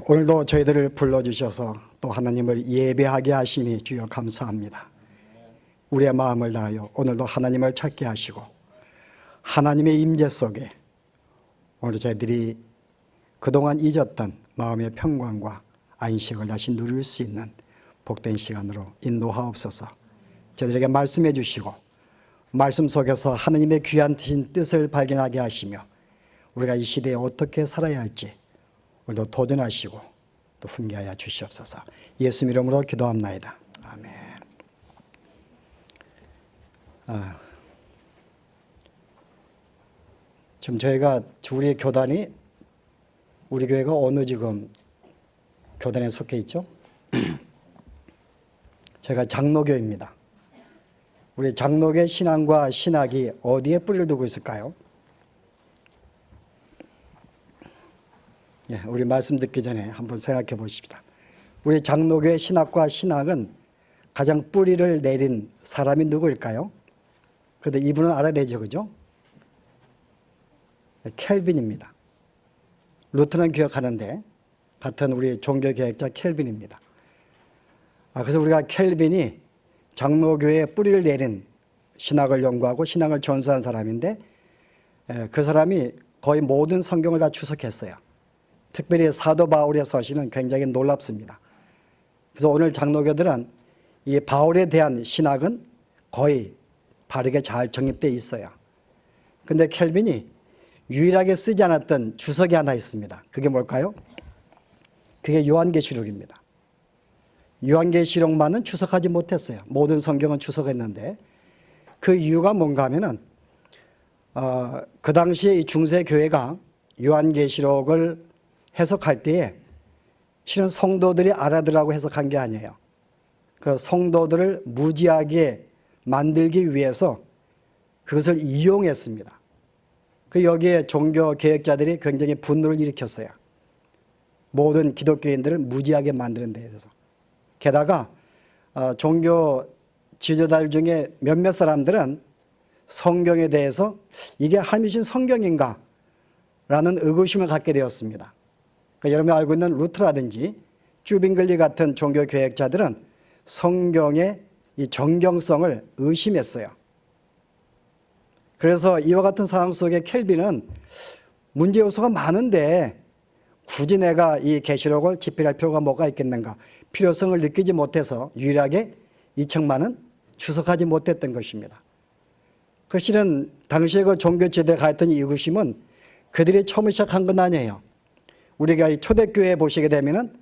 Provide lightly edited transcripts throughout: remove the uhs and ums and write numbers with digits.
오늘도 저희들을 불러주셔서 또 하나님을 예배하게 하시니 주여 감사합니다. 우리의 마음을 다하여 오늘도 하나님을 찾게 하시고 하나님의 임재 속에 오늘 저희들이 그동안 잊었던 마음의 평강과 안식을 다시 누릴 수 있는 복된 시간으로 인도하옵소서. 저희들에게 말씀해 주시고 말씀 속에서 하나님의 귀한 뜻을 발견하게 하시며 우리가 이 시대에 어떻게 살아야 할지 오늘도 도전하시고 또 훈계하여 주시옵소서. 예수 이름으로 기도합나이다. 아멘. 지금 저희가 우리 교단이 우리 교회가 어느 지금 교단에 속해 있죠? 제가 장로교입니다. 우리 장로교 신앙과 신학이 어디에 뿌리를 두고 있을까요? 예, 우리 말씀 듣기 전에 한번 생각해 보십시다. 우리 장로교의 신학과 신학은 가장 뿌리를 내린 사람이 누구일까요? 그런데 이분은 알아야 되죠, 그죠? 켈빈입니다. 루터는 기억하는데 같은 우리 종교개혁자 켈빈입니다. 그래서 우리가 켈빈이 장로교의 뿌리를 내린 신학을 연구하고 신학을 전수한 사람인데 그 사람이 거의 모든 성경을 다 추석했어요. 특별히 사도 바울의 서신은 굉장히 놀랍습니다. 그래서 오늘 장로교들은 이 바울에 대한 신학은 거의 바르게 잘 정립되어 있어요. 근데 켈빈이 유일하게 쓰지 않았던 주석이 하나 있습니다. 그게 뭘까요? 그게 요한계시록입니다. 요한계시록만은 추석하지 못했어요. 모든 성경은 추석했는데 그 이유가 뭔가 하면은 그 당시에 이 중세 교회가 요한계시록을 해석할 때에 실은 성도들이 알아들으라고 해석한 게 아니에요. 그 성도들을 무지하게 만들기 위해서 그것을 이용했습니다. 그 여기에 종교 개혁자들이 굉장히 분노를 일으켰어요. 모든 기독교인들을 무지하게 만드는 데 대해서. 게다가 종교 지도자들 중에 몇몇 사람들은 성경에 대해서 이게 하나님이신 성경인가? 라는 의구심을 갖게 되었습니다. 그러니까 여러분이 알고 있는 루터라든지 쭈빙글리 같은 종교 개혁자들은 성경의 이 정경성을 의심했어요. 그래서 이와 같은 상황 속에 켈빈은 문제 요소가 많은데 굳이 내가 이 계시록을 집필할 필요가 뭐가 있겠는가? 필요성을 느끼지 못해서 유일하게 이 책만은 추석하지 못했던 것입니다. 그 실은 당시에 그 종교 지도에 가했던 이 의구심은 그들이 처음 시작한 건 아니에요. 우리가 이 초대교회 보시게 되면은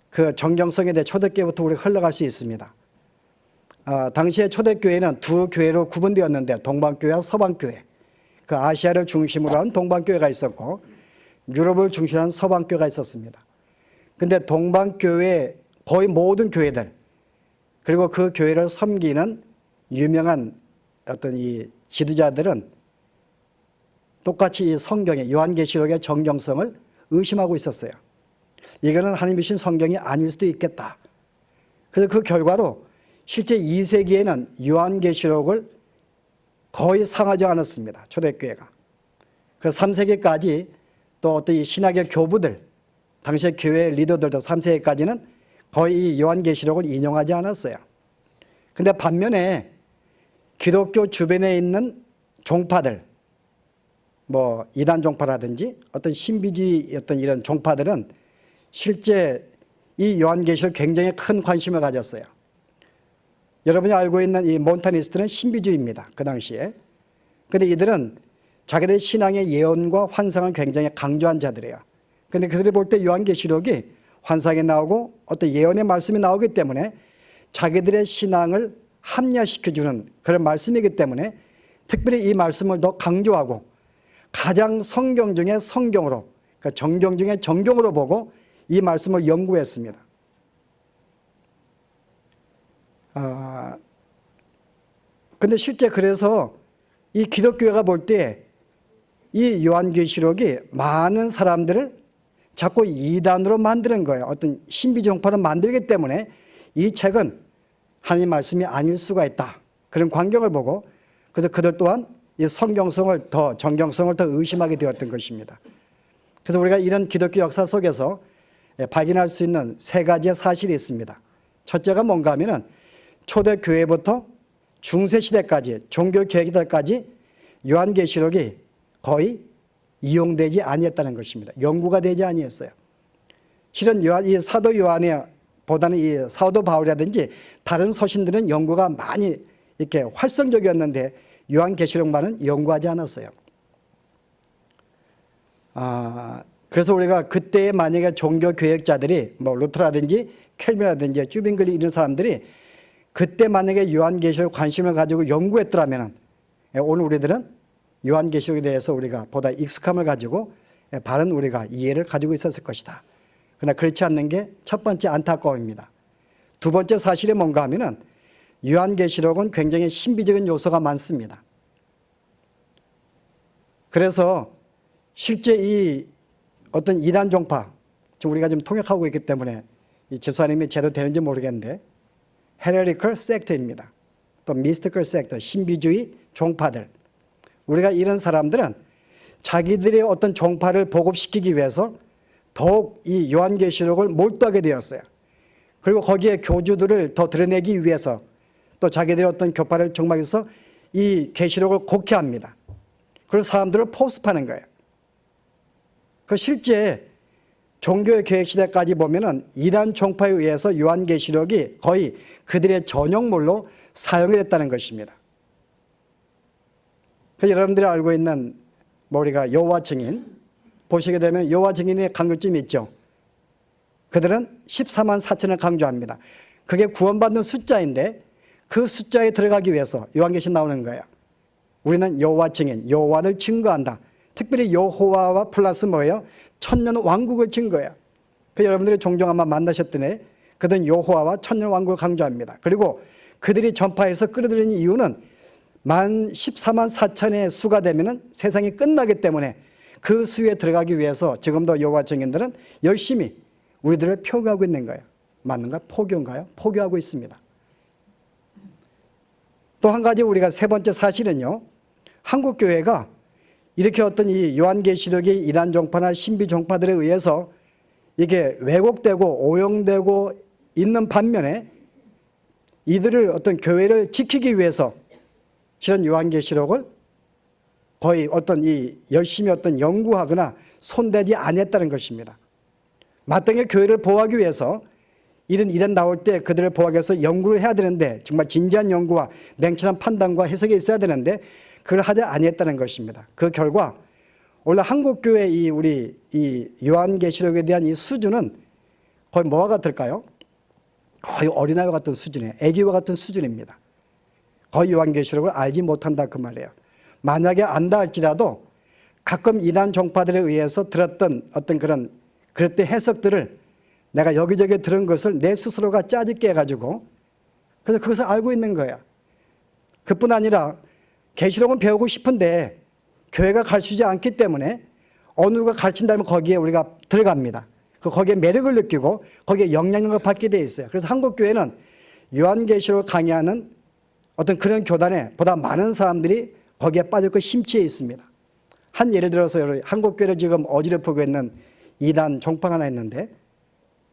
그 정경성에 대해 초대교회부터 우리가 흘러갈 수 있습니다. 당시에 초대교회는 두 교회로 구분되었는데 동방교회와 서방교회, 그 아시아를 중심으로 한 동방교회가 있었고 유럽을 중심으로 한 서방교회가 있었습니다. 근데 동방교회 거의 모든 교회들 그리고 그 교회를 섬기는 유명한 어떤 이 지도자들은 똑같이 이 성경의 요한계시록의 정경성을 의심하고 있었어요. 이거는 하나님이신 성경이 아닐 수도 있겠다. 그래서 그 결과로 실제 2세기에는 요한계시록을 거의 상하지 않았습니다. 초대교회가. 그래서 3세기까지 또 어떤 이 신학의 교부들, 당시의 교회 리더들도 3세기까지는 거의 이 요한계시록을 인용하지 않았어요. 근데 반면에 기독교 주변에 있는 종파들, 뭐 이단 종파라든지 어떤 신비주의 어떤 이런 종파들은 실제 이 요한계시록 굉장히 큰 관심을 가졌어요. 여러분이 알고 있는 이 몬타니스트는 신비주의입니다. 그 당시에. 근데 이들은 자기들의 신앙의 예언과 환상을 굉장히 강조한 자들이에요. 근데 그들이 볼 때 요한계시록이 환상이 나오고 어떤 예언의 말씀이 나오기 때문에 자기들의 신앙을 합리화시켜주는 그런 말씀이기 때문에 특별히 이 말씀을 더 강조하고 가장 성경 중에 성경으로, 그러니까 정경 중에 정경으로 보고 이 말씀을 연구했습니다. 근데 실제 그래서 이 기독교회가 볼 때 이 요한계시록이 많은 사람들을 자꾸 이단으로 만드는 거예요. 어떤 신비종파를 만들기 때문에 이 책은 하나님 말씀이 아닐 수가 있다. 그런 광경을 보고 그래서 그들 또한 이 성경성을 정경성을 더 의심하게 되었던 것입니다. 그래서 우리가 이런 기독교 역사 속에서 발견할 수 있는 세 가지의 사실이 있습니다. 첫째가 뭔가 하면은 초대교회부터 중세시대까지 종교개혁시대까지 요한계시록이 거의 이용되지 아니했다는 것입니다. 연구가 되지 아니했어요. 실은 이 사도 요한의 보다는 이 사도 바울이라든지 다른 서신들은 연구가 많이 이렇게 활성적이었는데 요한계시록만은 연구하지 않았어요. 그래서 우리가 그때 만약에 종교개혁자들이 뭐 루터라든지 켈빈이라든지 쭈빙글리 이런 사람들이 그때 만약에 요한계시록 관심을 가지고 연구했더라면 오늘 우리들은 요한계시록에 대해서 우리가 보다 익숙함을 가지고 바른 우리가 이해를 가지고 있었을 것이다. 그러나 그렇지 않는 게 첫 번째 안타까움입니다. 두 번째 사실이 뭔가 하면은 요한계시록은 굉장히 신비적인 요소가 많습니다. 그래서 실제 이 어떤 이단 종파, 지금 우리가 지금 통역하고 있기 때문에 이 집사님이 제대로 되는지 모르겠는데 헤레리컬 섹트입니다. 또 미스티컬 섹트, 신비주의 종파들. 우리가 이런 사람들은 자기들의 어떤 종파를 보급시키기 위해서 더욱 이 요한계시록을 몰두하게 되었어요. 그리고 거기에 교주들을 더 드러내기 위해서 또 자기들의 어떤 교파를 정막해서 이 계시록을 곡해합니다. 그래서 사람들을 포섭하는 거예요. 그 실제 종교의 개혁 시대까지 보면은 이단 종파에 의해서 요한계시록이 거의 그들의 전용물로 사용이 됐다는 것입니다. 그래서 여러분들이 알고 있는 우리가 여호와 증인 보시게 되면 여호와 증인의 강조점이 있죠. 그들은 14만 4천을 강조합니다. 그게 구원받는 숫자인데 그 숫자에 들어가기 위해서 요한계시록 나오는 거예요. 우리는 여호와 증인, 여호와를 증거한다. 특별히 여호와와 플러스 뭐예요? 천년 왕국을 증거해요. 그 여러분들이 종종 아마 만나셨더니 그들은 여호와와 천년 왕국을 강조합니다. 그리고 그들이 전파해서 끌어들이는 이유는 만 14만 4천의 수가 되면은 세상이 끝나기 때문에 그 수에 들어가기 위해서 지금도 여호와 증인들은 열심히 우리들을 표기하고 있는 거예요. 맞는가? 포교인가요? 포교하고 있습니다. 또 한 가지 우리가 세 번째 사실은요. 한국교회가 이렇게 어떤 이 요한계시록의 이단 종파나 신비 종파들에 의해서 이게 왜곡되고 오용되고 있는 반면에 이들을 어떤 교회를 지키기 위해서 실은 요한계시록을 거의 어떤 이 열심히 어떤 연구하거나 손대지 않았다는 것입니다. 마땅히 교회를 보호하기 위해서 이런 나올 때 그들을 보호하기 위해서 연구를 해야 되는데 정말 진지한 연구와 냉철한 판단과 해석이 있어야 되는데 그걸 하지 아니했다는 것입니다. 그 결과 원래 한국교회 이 요한계시록에 대한 이 수준은 거의 뭐와 같을까요? 거의 어린아이와 같은 수준이에요. 애기와 같은 수준입니다. 거의 요한계시록을 알지 못한다 그 말이에요. 만약에 안다 할지라도 가끔 이단 종파들에 의해서 들었던 어떤 그런 그럴 때 해석들을 내가 여기저기 들은 것을 내 스스로가 짜집게 해가지고 그래서 그것을 알고 있는 거야. 그뿐 아니라 계시록은 배우고 싶은데 교회가 가르치지 않기 때문에 어느 누가 가르친다면 거기에 우리가 들어갑니다. 거기에 매력을 느끼고 거기에 영향력을 받게 돼 있어요. 그래서 한국교회는 요한계시록을 강의하는 어떤 그런 교단에 보다 많은 사람들이 거기에 빠졌고 심취해 있습니다. 한 예를 들어서 한국교회를 지금 어지럽히고 있는 이단 종파가 하나 있는데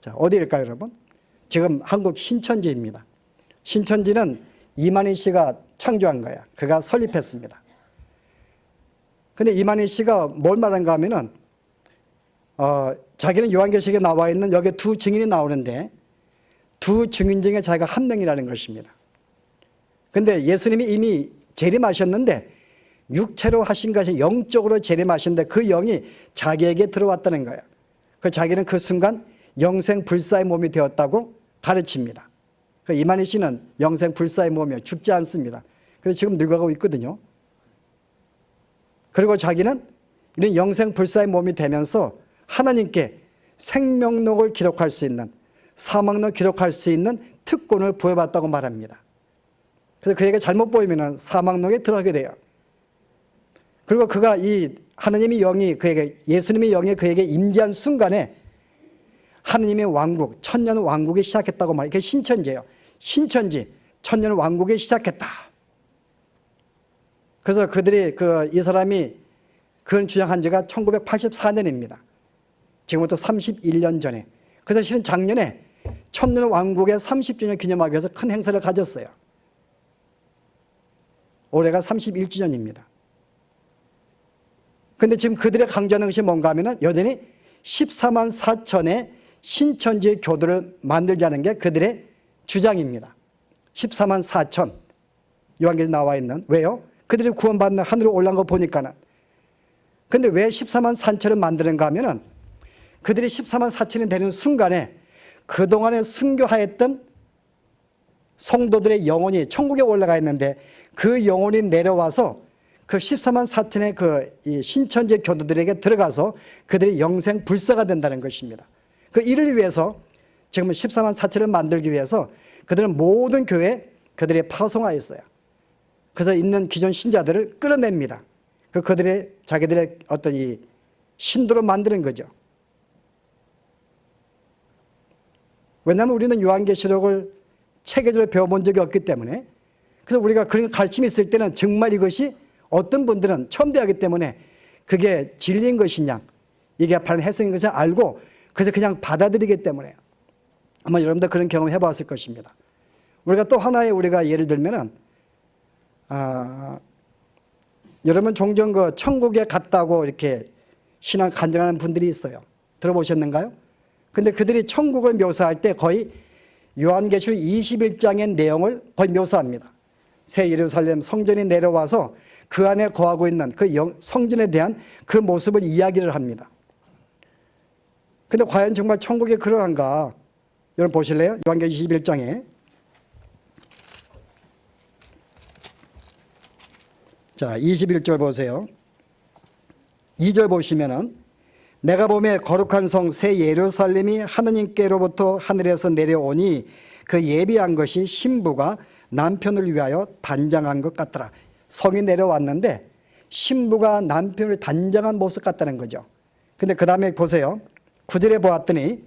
자, 어디일까요, 여러분? 지금 한국 신천지입니다. 신천지는 이만희 씨가 창조한 거야. 그가 설립했습니다. 근데 이만희 씨가 뭘 말한가 하면은, 자기는 요한계시록에 나와 있는 여기 두 증인이 나오는데 두 증인 중에 자기가 한 명이라는 것입니다. 근데 예수님이 이미 재림하셨는데 육체로 하신 것이 영적으로 재림하셨는데 그 영이 자기에게 들어왔다는 거예요. 그 자기는 그 순간 영생 불사의 몸이 되었다고 가르칩니다. 그 이만희 씨는 영생 불사의 몸이에요. 죽지 않습니다. 그래서 지금 늙어가고 있거든요. 그리고 자기는 이런 영생 불사의 몸이 되면서 하나님께 생명록을 기록할 수 있는 사망록을 기록할 수 있는 특권을 부여받았다고 말합니다. 그래서 그에게 잘못 보이면 사망록에 들어가게 돼요. 그리고 그가 이 하나님의 영이 그에게 예수님의 영이 그에게 임재한 순간에 하나님의 왕국, 천년 왕국이 시작했다고 말해요. 이게 신천지예요. 신천지, 천년 왕국이 시작했다. 그래서 그들이 이 사람이 그런 주장한 지가 1984년입니다. 지금부터 31년 전에 그래서 실은 작년에 천년 왕국의 30주년 기념하기 위해서 큰 행사를 가졌어요. 올해가 31주년입니다. 그런데 지금 그들의 강조하는 것이 뭔가 하면은 여전히 14만 4천의 신천지의 교도를 만들자는 게 그들의 주장입니다. 14만 4천. 요한계시록에 나와 있는. 왜요? 그들이 구원받는 하늘로 올라간 거 보니까는. 근데 왜 14만 4천을 만드는가 하면은 그들이 14만 4천이 되는 순간에 그동안에 순교하였던 성도들의 영혼이 천국에 올라가 있는데 그 영혼이 내려와서 그 14만 4천의 그 신천지 교도들에게 들어가서 그들이 영생 불사가 된다는 것입니다. 그 일을 위해서 지금 14만 4천을 만들기 위해서 그들은 모든 교회에 그들이 파송하였어요. 그래서 있는 기존 신자들을 끌어냅니다. 그들의 자기들의 어떤 이 신도로 만드는 거죠. 왜냐하면 우리는 요한계시록을 체계적으로 배워본 적이 없기 때문에, 그래서 우리가 그런 가르침이 있을 때는 정말 이것이 어떤 분들은 처음 대하기 때문에 그게 진리인 것이냐, 이게 바른 해석인 것을 알고 그래서 그냥 받아들이기 때문에 아마 여러분들 그런 경험 해봤을 것입니다. 우리가 또 하나의 우리가 예를 들면은 여러분 종종 그 천국에 갔다고 이렇게 신앙 간증하는 분들이 있어요. 들어보셨는가요? 근데 그들이 천국을 묘사할 때 거의 요한계시록 21장의 내용을 거의 묘사합니다. 새 예루살렘 성전이 내려와서 그 안에 거하고 있는 그 성전에 대한 그 모습을 이야기를 합니다. 근데 과연 정말 천국이 그러한가? 여러분 보실래요? 요한계시록 21장에. 자, 21절 보세요. 2절 보시면은 내가 보매 거룩한 성 새 예루살렘이 하느님께로부터 하늘에서 내려오니 그 예비한 것이 신부가 남편을 위하여 단장한 것 같더라. 성이 내려왔는데 신부가 남편을 단장한 모습 같다는 거죠. 근데 그 다음에 보세요. 9절에 보았더니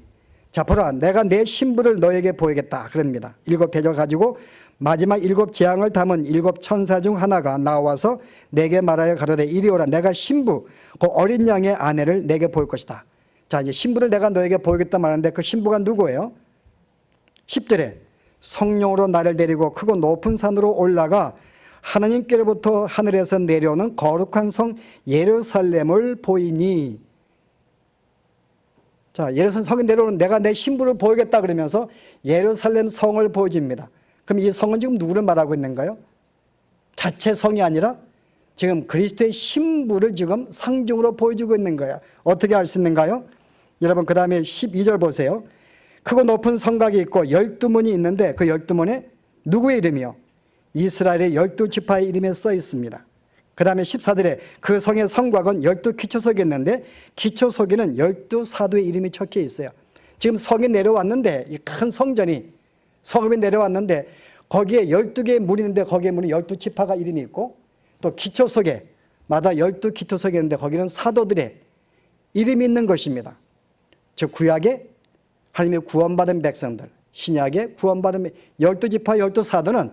자 보라 내가 내 신부를 너에게 보이겠다 그럽니다. 7대접을 가지고 마지막 7재앙을 담은 7천사 중 하나가 나와서 내게 말하여 가로되 이리 오라 내가 신부 그 어린 양의 아내를 내게 볼 것이다. 자 이제 신부를 내가 너에게 보이겠다 말하는데 그 신부가 누구예요? 10절에 성령으로 나를 데리고 크고 높은 산으로 올라가 하나님께로부터 하늘에서 내려오는 거룩한 성 예루살렘을 보이니. 자 예루살렘 성이 내려오는 내가 내 신부를 보이겠다 그러면서 예루살렘 성을 보여줍니다. 그럼 이 성은 지금 누구를 말하고 있는가요? 자체 성이 아니라 지금 그리스도의 신부를 지금 상징으로 보여주고 있는 거예요. 어떻게 알 수 있는가요? 여러분 그 다음에 12절 보세요. 크고 높은 성곽이 있고 12문이 있는데 그 12문에 누구의 이름이요? 이스라엘의 12지파의 이름이 써 있습니다. 그 다음에 14절에 그 성의 성곽은 12기초석이 있는데 기초석에는 12사도의 이름이 적혀 있어요. 지금 성이 내려왔는데 이 큰 성전이 성읍이 내려왔는데 거기에 12개의 문이 있는데 거기에 문이 12지파가 이름이 있고 또 기초석에 마다 12기초석이 있는데 거기는 사도들의 이름이 있는 것입니다. 즉 구약에 하나님의 구원받은 백성들, 신약에 구원받은 12지파 12사도는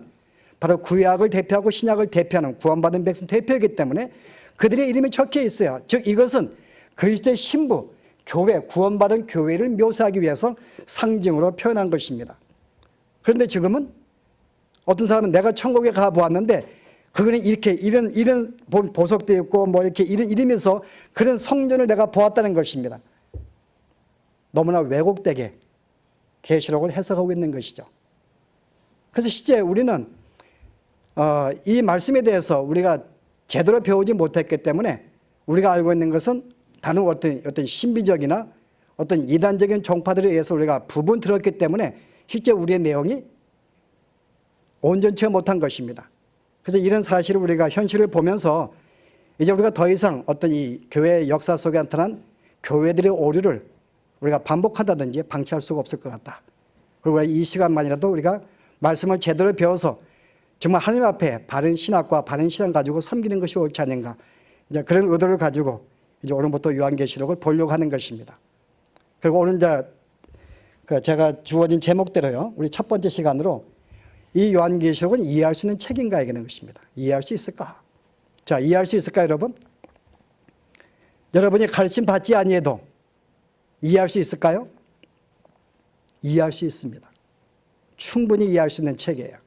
바로 구약을 대표하고 신약을 대표하는 구원받은 백성 대표이기 때문에 그들의 이름이 적혀 있어요. 즉 이것은 그리스도의 신부, 교회, 구원받은 교회를 묘사하기 위해서 상징으로 표현한 것입니다. 그런데 지금은 어떤 사람은 내가 천국에 가보았는데 그거는 이렇게 이런 보석도 있고 뭐 이렇게 이러면서 그런 성전을 내가 보았다는 것입니다. 너무나 왜곡되게 계시록을 해석하고 있는 것이죠. 그래서 실제 우리는 이 말씀에 대해서 우리가 제대로 배우지 못했기 때문에 우리가 알고 있는 것은 다른 어떤 신비적이나 어떤 이단적인 종파들에 의해서 우리가 부분 들었기 때문에 실제 우리의 내용이 온전치 못한 것입니다. 그래서 이런 사실을 우리가 현실을 보면서 이제 우리가 더 이상 어떤 이 교회의 역사 속에 나타난 교회들의 오류를 우리가 반복한다든지 방치할 수가 없을 것 같다. 그리고 이 시간만이라도 우리가 말씀을 제대로 배워서 정말 하나님 앞에 바른 신학과 바른 신앙 가지고 섬기는 것이 옳지 않은가. 이제 그런 의도를 가지고 이제 오늘부터 요한계시록을 보려고 하는 것입니다. 그리고 오늘 이제 제가 주어진 제목대로요. 우리 첫 번째 시간으로 이 요한계시록은 이해할 수 있는 책인가 얘기하는 것입니다. 이해할 수 있을까? 자, 이해할 수 있을까요, 여러분? 여러분이 가르침 받지 아니해도 이해할 수 있을까요? 이해할 수 있습니다. 충분히 이해할 수 있는 책이에요.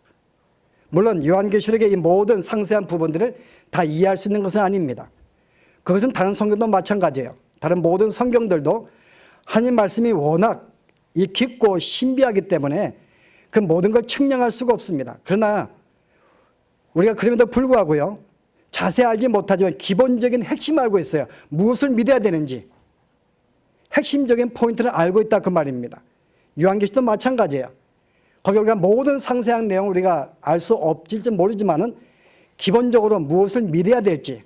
물론 요한계시록의 이 모든 상세한 부분들을 다 이해할 수 있는 것은 아닙니다. 그것은 다른 성경도 마찬가지예요. 다른 모든 성경들도 하나님 말씀이 워낙 이 깊고 신비하기 때문에 그 모든 걸 측량할 수가 없습니다. 그러나 우리가 그럼에도 불구하고요, 자세히 알지 못하지만 기본적인 핵심을 알고 있어요. 무엇을 믿어야 되는지 핵심적인 포인트를 알고 있다 그 말입니다. 요한계시도 마찬가지예요. 거기 우리가 모든 상세한 내용을 우리가 알 수 없을지 모르지만은 기본적으로 무엇을 믿어야 될지,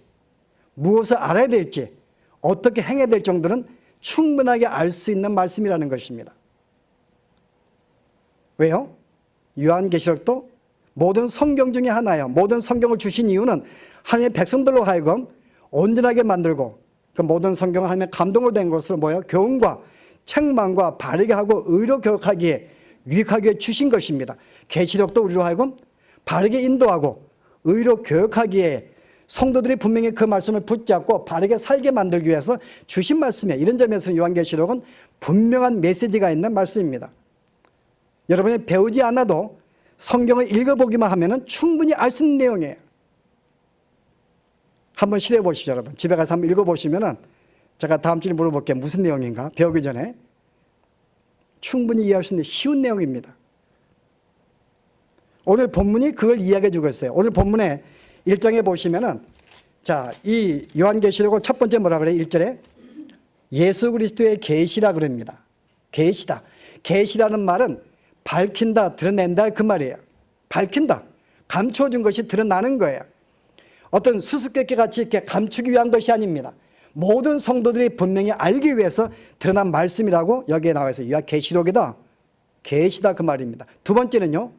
무엇을 알아야 될지, 어떻게 행해야 될 정도는 충분하게 알 수 있는 말씀이라는 것입니다. 왜요? 요한계시록도 모든 성경 중에 하나예요. 모든 성경을 주신 이유는 하나님의 백성들로 하여금 온전하게 만들고 그 모든 성경을 하나님의 감동을 된 것으로 모여 교훈과 책망과 바르게 하고 의로 교육하기에 유익하게 위해 주신 것입니다. 계시록도 우리로 하여금 바르게 인도하고 의로 교육하기에 성도들이 분명히 그 말씀을 붙잡고 바르게 살게 만들기 위해서 주신 말씀이에요. 이런 점에서 요한계시록은 분명한 메시지가 있는 말씀입니다. 여러분이 배우지 않아도 성경을 읽어보기만 하면 충분히 알 수 있는 내용이에요. 한번 실해 보십시오, 여러분. 집에 가서 한번 읽어보시면 제가 다음 주에 물어볼게요. 무슨 내용인가? 배우기 전에. 충분히 이해할 수 있는 쉬운 내용입니다. 오늘 본문이 그걸 이야기해 주고 있어요. 오늘 본문에 1장에 보시면은, 자, 이 요한계시록을 첫 번째 뭐라 그래요? 1절에 예수 그리스도의 계시라 그럽니다. 계시다. 계시라는 말은 밝힌다, 드러낸다 그 말이에요. 밝힌다. 감춰준 것이 드러나는 거예요. 어떤 수수께끼 같이 이렇게 감추기 위한 것이 아닙니다. 모든 성도들이 분명히 알기 위해서 드러난 말씀이라고 여기에 나와 있어요. 계시록이다. 계시다 그 말입니다. 두 번째는요,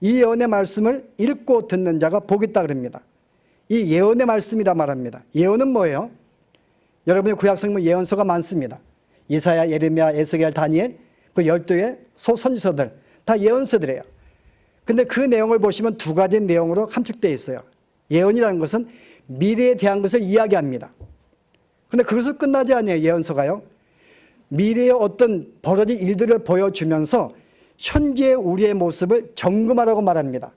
이 예언의 말씀을 읽고 듣는 자가 복이 있다 그럽니다. 이 예언의 말씀이라 말합니다. 예언은 뭐예요? 여러분의 구약성경 예언서가 많습니다. 이사야, 예레미야, 에스겔, 다니엘, 그 12의 선지서들 다 예언서들이에요. 근데 그 내용을 보시면 두 가지 내용으로 함축되어 있어요. 예언이라는 것은 미래에 대한 것을 이야기합니다. 그런데 그것을 끝나지 않아요. 예언서가요. 미래의 어떤 벌어질 일들을 보여주면서 현재 우리의 모습을 점검하라고 말합니다.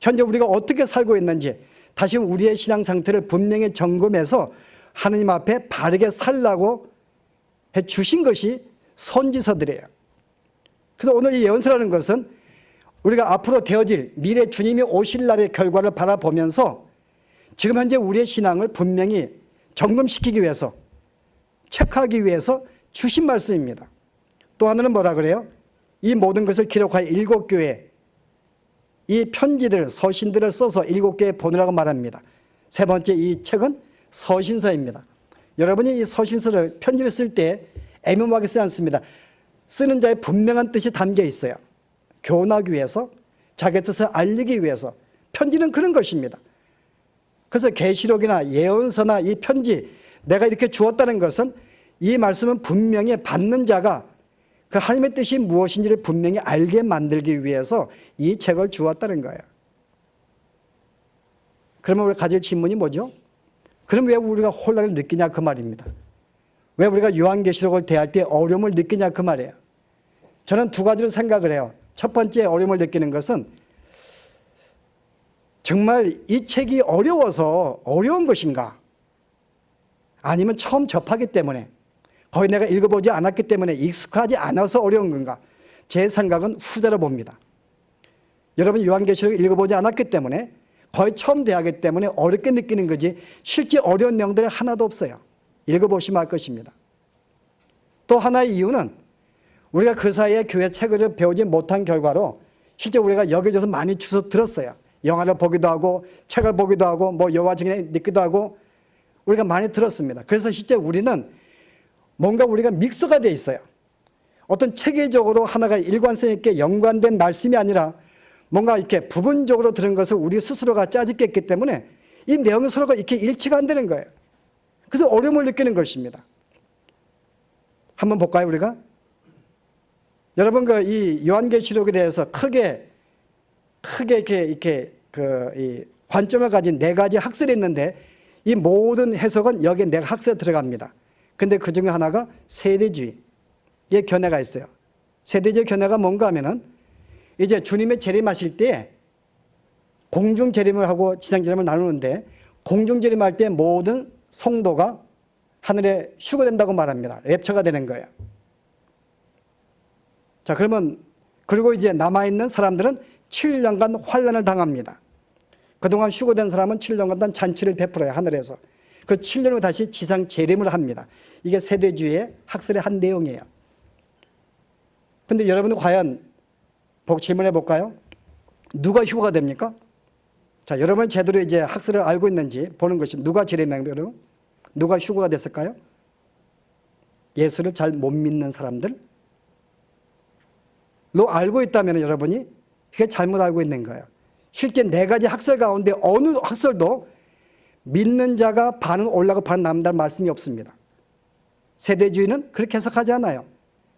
현재 우리가 어떻게 살고 있는지 다시 우리의 신앙 상태를 분명히 점검해서 하느님 앞에 바르게 살라고 해 주신 것이 선지서들이에요. 그래서 오늘 이 예언서라는 것은 우리가 앞으로 되어질 미래 주님이 오실 날의 결과를 바라보면서 지금 현재 우리의 신앙을 분명히 점검시키기 위해서, 체크하기 위해서 주신 말씀입니다. 또 하나는 뭐라 그래요? 이 모든 것을 기록하여 7교회, 이 편지들, 서신들을 써서 7개에 보내라고 말합니다. 세 번째 이 책은 서신서입니다. 여러분이 이 서신서를, 편지를 쓸 때 애매모호하게 쓰지 않습니다. 쓰는 자의 분명한 뜻이 담겨 있어요. 교훈하기 위해서, 자기의 뜻을 알리기 위해서. 편지는 그런 것입니다. 그래서 계시록이나 예언서나 이 편지, 내가 이렇게 주었다는 것은 이 말씀은 분명히 받는 자가 그 하나님의 뜻이 무엇인지를 분명히 알게 만들기 위해서 이 책을 주었다는 거예요. 그러면 우리가 가질 질문이 뭐죠? 그럼 왜 우리가 혼란을 느끼냐 그 말입니다. 왜 우리가 요한계시록을 대할 때 어려움을 느끼냐 그 말이에요. 저는 두 가지로 생각을 해요. 첫 번째 어려움을 느끼는 것은 정말 이 책이 어려워서 어려운 것인가? 아니면 처음 접하기 때문에, 거의 내가 읽어보지 않았기 때문에 익숙하지 않아서 어려운 건가? 제 생각은 후자로 봅니다. 여러분 요한계시록을 읽어보지 않았기 때문에, 거의 처음 대하기 때문에 어렵게 느끼는 거지 실제 어려운 내용들이 하나도 없어요. 읽어보시면 알 것입니다. 또 하나의 이유는 우리가 그 사이에 교회 책을 배우지 못한 결과로 실제 우리가 여기저기서 많이 주워 들었어요. 영화를 보기도 하고 책을 보기도 하고 뭐 여호와 증인을 믿기도 하고 우리가 많이 들었습니다. 그래서 실제 우리는 뭔가 우리가 믹스가 돼 있어요. 어떤 체계적으로 하나가 일관성 있게 연관된 말씀이 아니라 뭔가 이렇게 부분적으로 들은 것을 우리 스스로가 짜집게 했기 때문에 이 내용이 서로가 이렇게 일치가 안 되는 거예요. 그래서 어려움을 느끼는 것입니다. 한번 볼까요, 우리가? 여러분, 이 요한계시록에 대해서 크게 이렇게 이 관점을 가진 네 가지 학설이 있는데 이 모든 해석은 여기에 네 학설에 들어갑니다. 근데 그 중에 하나가 세대주의의 견해가 있어요. 세대주의 견해가 뭔가 하면은 이제 주님의 재림하실 때 공중 재림을 하고 지상 재림을 나누는데 공중 재림할 때 모든 성도가 하늘에 휴거된다고 말합니다. 랩처가 되는 거예요. 자, 그러면 그리고 이제 남아있는 사람들은 7년간 환란을 당합니다. 그동안 휴거된 사람은 7년간 잔치를 베풀어요, 하늘에서. 그 7년 후 다시 지상 재림을 합니다. 이게 세대주의의 학설의 한 내용이에요. 근데 여러분은 과연 질문해 볼까요? 누가 휴거가 됩니까? 자, 여러분 제대로 이제 학설을 알고 있는지 보는 것입니다. 누가 재림합니까, 여러분? 누가 휴거가 됐을까요? 예수를 잘 못 믿는 사람들? 로 알고 있다면 여러분이 그게 잘못 알고 있는 거예요. 실제 네 가지 학설 가운데 어느 학설도 믿는 자가 반은 올라가고 반은 남는다는 말씀이 없습니다. 세대주의는 그렇게 해석하지 않아요.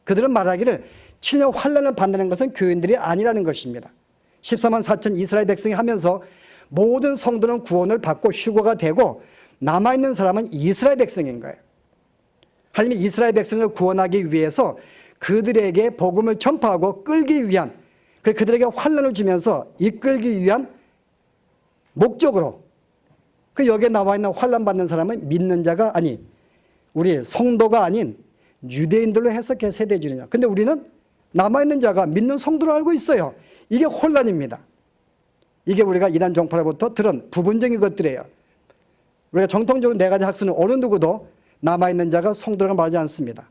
그들은 말하기를 7년 환란을 받는 것은 교인들이 아니라는 것입니다. 14만 4천 이스라엘 백성이 하면서 모든 성도는 구원을 받고 휴거가 되고 남아있는 사람은 이스라엘 백성인 거예요. 하나님이 이스라엘 백성을 구원하기 위해서 그들에게 복음을 전파하고 끌기 위한, 그들에게 환란을 주면서 이끌기 위한 목적으로 여기에 나와 있는 환란 받는 사람은 믿는 자가 아니 우리 성도가 아닌 유대인들로 해석해 세대주의냐. 근데 우리는 남아있는 자가 믿는 성도로 알고 있어요. 이게 혼란입니다. 이게 우리가 이란 종파로부터 들은 부분적인 것들이에요. 우리가 정통적으로 네 가지 학설은 어느 누구도 남아있는 자가 성도라고 말하지 않습니다.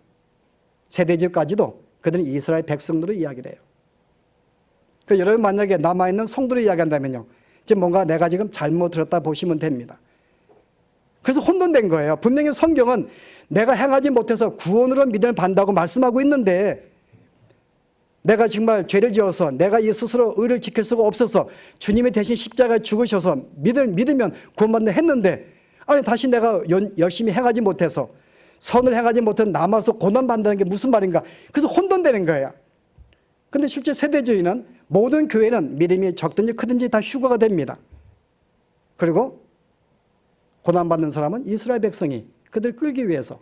세대주의까지도 그들은 이스라엘 백성들로 이야기를 해요. 여러분 만약에 남아있는 성도로 이야기한다면요, 지금 뭔가 내가 지금 잘못 들었다 보시면 됩니다. 그래서 혼돈된 거예요. 분명히 성경은 내가 행하지 못해서 구원으로 믿음을 받는다고 말씀하고 있는데 내가 정말 죄를 지어서 내가 이 스스로 의를 지킬 수가 없어서 주님이 대신 십자가에 죽으셔서 믿으면 구원받는다 했는데 아니 다시 내가 열심히 행하지 못해서 선을 행하지 못해서 남아서 고난받는다는 게 무슨 말인가. 그래서 혼돈되는 거예요. 근데 실제 세대주의는 모든 교회는 믿음이 적든지 크든지 다 휴거가 됩니다. 그리고 고난받는 사람은 이스라엘 백성이 그들을 끌기 위해서.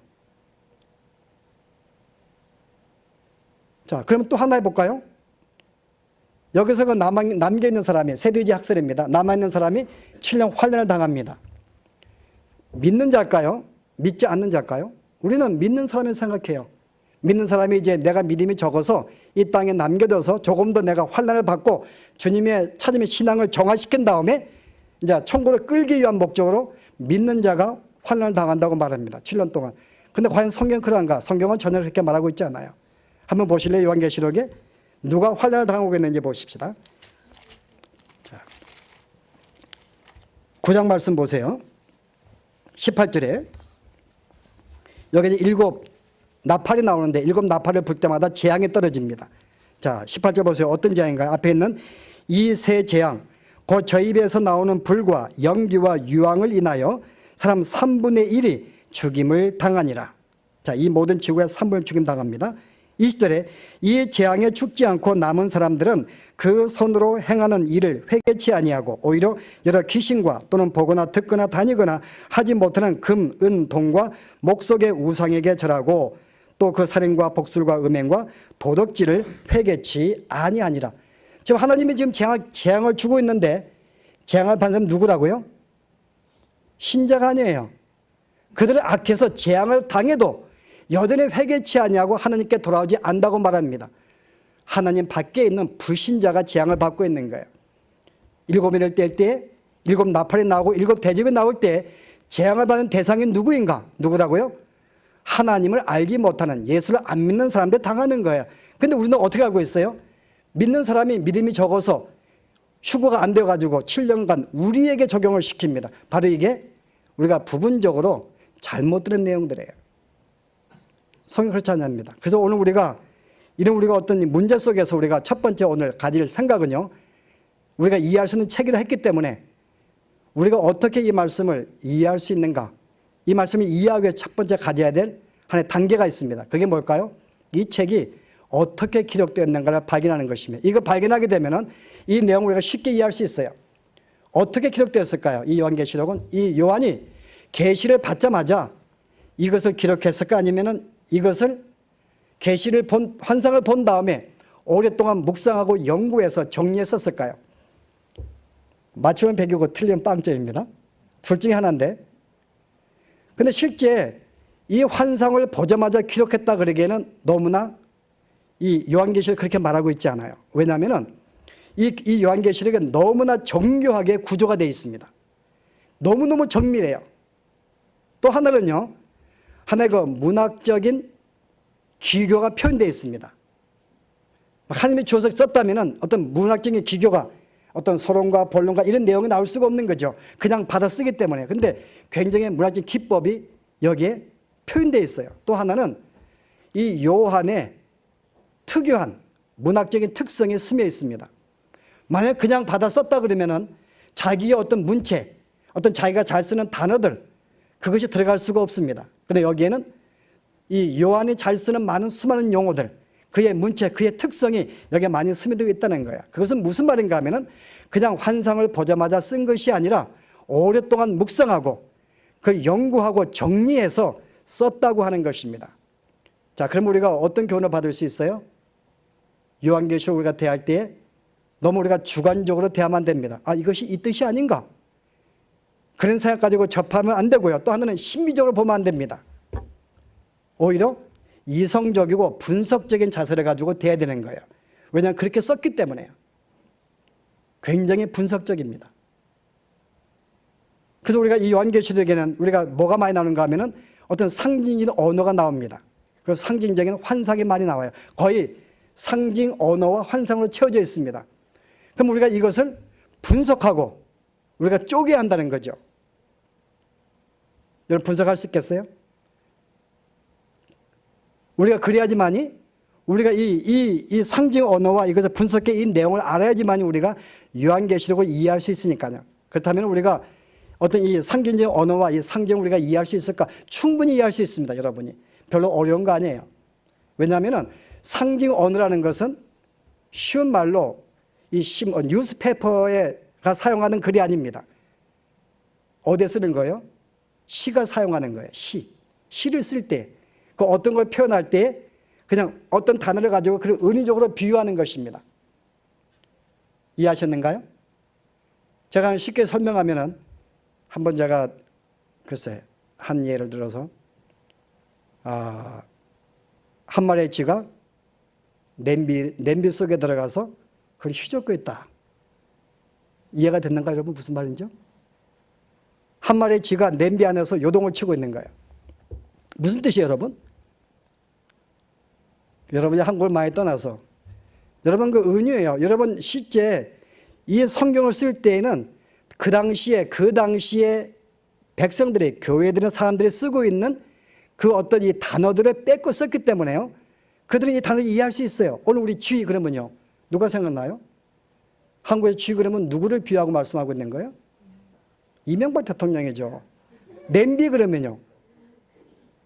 자, 그러면 또 하나 해볼까요? 여기서 그 남겨있는 사람이 세대주의 학설입니다. 남아있는 사람이 7년 환란을 당합니다. 믿는 자일까요? 믿지 않는 자일까요? 우리는 믿는 사람을 생각해요. 믿는 사람이 이제 내가 믿음이 적어서 이 땅에 남겨둬서 조금 더 내가 환란을 받고 주님의 찾음의 신앙을 정화시킨 다음에 이제 천국을 끌기 위한 목적으로 믿는 자가 환란을 당한다고 말합니다. 7년 동안. 근데 과연 성경은 그런가? 성경은 전혀 그렇게 말하고 있지 않아요. 한번 보실래요? 요한계시록에 누가 환란을 당하고 있는지 보십시다. 자, 9장 말씀 보세요. 18절에 여기 이제 7 나팔이 나오는데 7 나팔을 불 때마다 재앙이 떨어집니다. 자, 18절 보세요. 어떤 재앙인가요? 앞에 있는 이 세 재앙, 곧 저 입에서 나오는 불과 연기와 유황을 인하여 사람 3분의 1이 죽임을 당하니라. 자, 이 모든 지구에 3분의 1 죽임 당합니다. 20절에 이 재앙에 죽지 않고 남은 사람들은 그 손으로 행하는 일을 회개치 아니하고 오히려 여러 귀신과 또는 보거나 듣거나 다니거나 하지 못하는 금, 은, 동과 목석의 우상에게 절하고 또 그 살인과 복술과 음행과 도덕질을 회개치 아니하니라. 지금 하나님이 지금 재앙을 주고 있는데 재앙을 받는 사람은 누구라고요? 신자가 아니에요. 그들은 악해서 재앙을 당해도 여전히 회개치 아니하고 하나님께 돌아오지 않는다고 말합니다. 하나님 밖에 있는 불신자가 재앙을 받고 있는 거예요. 7인을 뗄 때 7 나팔이 나오고 7 대접이 나올 때 재앙을 받는 대상이 누구인가? 누구라고요? 하나님을 알지 못하는 예수를 안 믿는 사람들 당하는 거예요. 근데 우리는 어떻게 알고 있어요? 믿는 사람이 믿음이 적어서 휴거가 안 돼가지고 7년간 우리에게 적용을 시킵니다. 바로 이게 우리가 부분적으로 잘못 들은 내용들이에요. 성경이 그렇지 않습니다. 그래서 오늘 우리가 어떤 문제 속에서 우리가 첫 번째 오늘 가질 생각은요, 우리가 이해할 수 있는 책이라 했기 때문에 우리가 어떻게 이 말씀을 이해할 수 있는가, 이 말씀을 이해하기 위해 첫 번째 가져야 될 하나의 단계가 있습니다. 그게 뭘까요? 이 책이 어떻게 기록되어 있는가를 발견하는 것입니다. 이거 발견하게 되면은 이 내용을 우리가 쉽게 이해할 수 있어요. 어떻게 기록되었을까요? 이 요한계시록은 이 요한이 계시를 받자마자 이것을 기록했을까? 아니면은 이것을 계시를 본 환상을 본 다음에 오랫동안 묵상하고 연구해서 정리했었을까요? 맞추면 100이고 틀리면 빵점입니다. 둘 중에 하나인데. 근데 실제 이 환상을 보자마자 기록했다 그러기에는 너무나 이 요한계시를 그렇게 말하고 있지 않아요. 왜냐하면 이 요한계시록에 너무나 정교하게 구조가 되어 있습니다. 너무너무 정밀해요. 또 하나는요, 하나의 그 문학적인 기교가 표현되어 있습니다. 하나님이 주어서 썼다면 어떤 문학적인 기교가 어떤 서론과 본론과 이런 내용이 나올 수가 없는 거죠. 그냥 받아 쓰기 때문에. 근데 굉장히 문학적인 기법이 여기에 표현되어 있어요. 또 하나는 이 요한의 특유한 문학적인 특성이 스며 있습니다. 만약 그냥 받아 썼다 그러면은 자기의 어떤 문체, 어떤 자기가 잘 쓰는 단어들, 그것이 들어갈 수가 없습니다. 그런데 여기에는 이 요한이 잘 쓰는 많은 수많은 용어들, 그의 문체, 그의 특성이 여기에 많이 스며들고 있다는 거야. 그것은 무슨 말인가 하면은 그냥 환상을 보자마자 쓴 것이 아니라 오랫동안 묵상하고 그걸 연구하고 정리해서 썼다고 하는 것입니다. 자, 그럼 우리가 어떤 교훈을 받을 수 있어요? 요한계시록 우리가 대할 때에 너무 우리가 주관적으로 대하면 안 됩니다. 아, 이것이 이 뜻이 아닌가? 그런 생각 가지고 접하면 안 되고요. 또 하나는 신비적으로 보면 안 됩니다. 오히려 이성적이고 분석적인 자세를 가지고 대해야 되는 거예요. 왜냐하면 그렇게 썼기 때문에요. 굉장히 분석적입니다. 그래서 우리가 이 요한계시록에는 우리가 뭐가 많이 나오는가 하면은 어떤 상징적인 언어가 나옵니다. 그리고 상징적인 환상이 많이 나와요. 거의 상징 언어와 환상으로 채워져 있습니다. 그럼 우리가 이것을 분석하고 우리가 쪼개야 한다는 거죠. 여러분 분석할 수 있겠어요? 우리가 그래야지만이 우리가 이 상징 언어와 이것을 분석해 이 내용을 알아야지만이 우리가 요한계시록을 이해할 수 있으니까요. 그렇다면 우리가 어떤 이 상징적인 언어와 이 상징을 우리가 이해할 수 있을까? 충분히 이해할 수 있습니다, 여러분이. 별로 어려운 거 아니에요. 왜냐하면 상징 언어라는 것은 쉬운 말로 이 뉴스페퍼가 사용하는 글이 아닙니다. 어디에 쓰는 거예요? 시가 사용하는 거예요. 시를 쓸 때, 그 어떤 걸 표현할 때 그냥 어떤 단어를 가지고 그걸 은유적으로 비유하는 것입니다. 이해하셨는가요? 제가 쉽게 설명하면은 한번 제가 글쎄 한 예를 들어서 한 마리의 쥐가 냄비 속에 들어가서 그걸 휘젓고 있다. 이해가 됐는가 여러분? 무슨 말인지요? 한 마리의 쥐가 냄비 안에서 요동을 치고 있는 거예요. 무슨 뜻이에요, 여러분? 여러분이 한국을 많이 떠나서 여러분 그 은유예요. 여러분 실제 이 성경을 쓸 때에는 그 당시에 백성들이 교회들은 사람들이 쓰고 있는 그 어떤 이 단어들을 뺏고 썼기 때문에요. 그들은 이 단어를 이해할 수 있어요. 오늘 우리 쥐 그러면요. 누가 생각나요? 한국에서 쥐 그러면 누구를 비유하고 말씀하고 있는 거예요? 이명박 대통령이죠. 냄비 그러면요.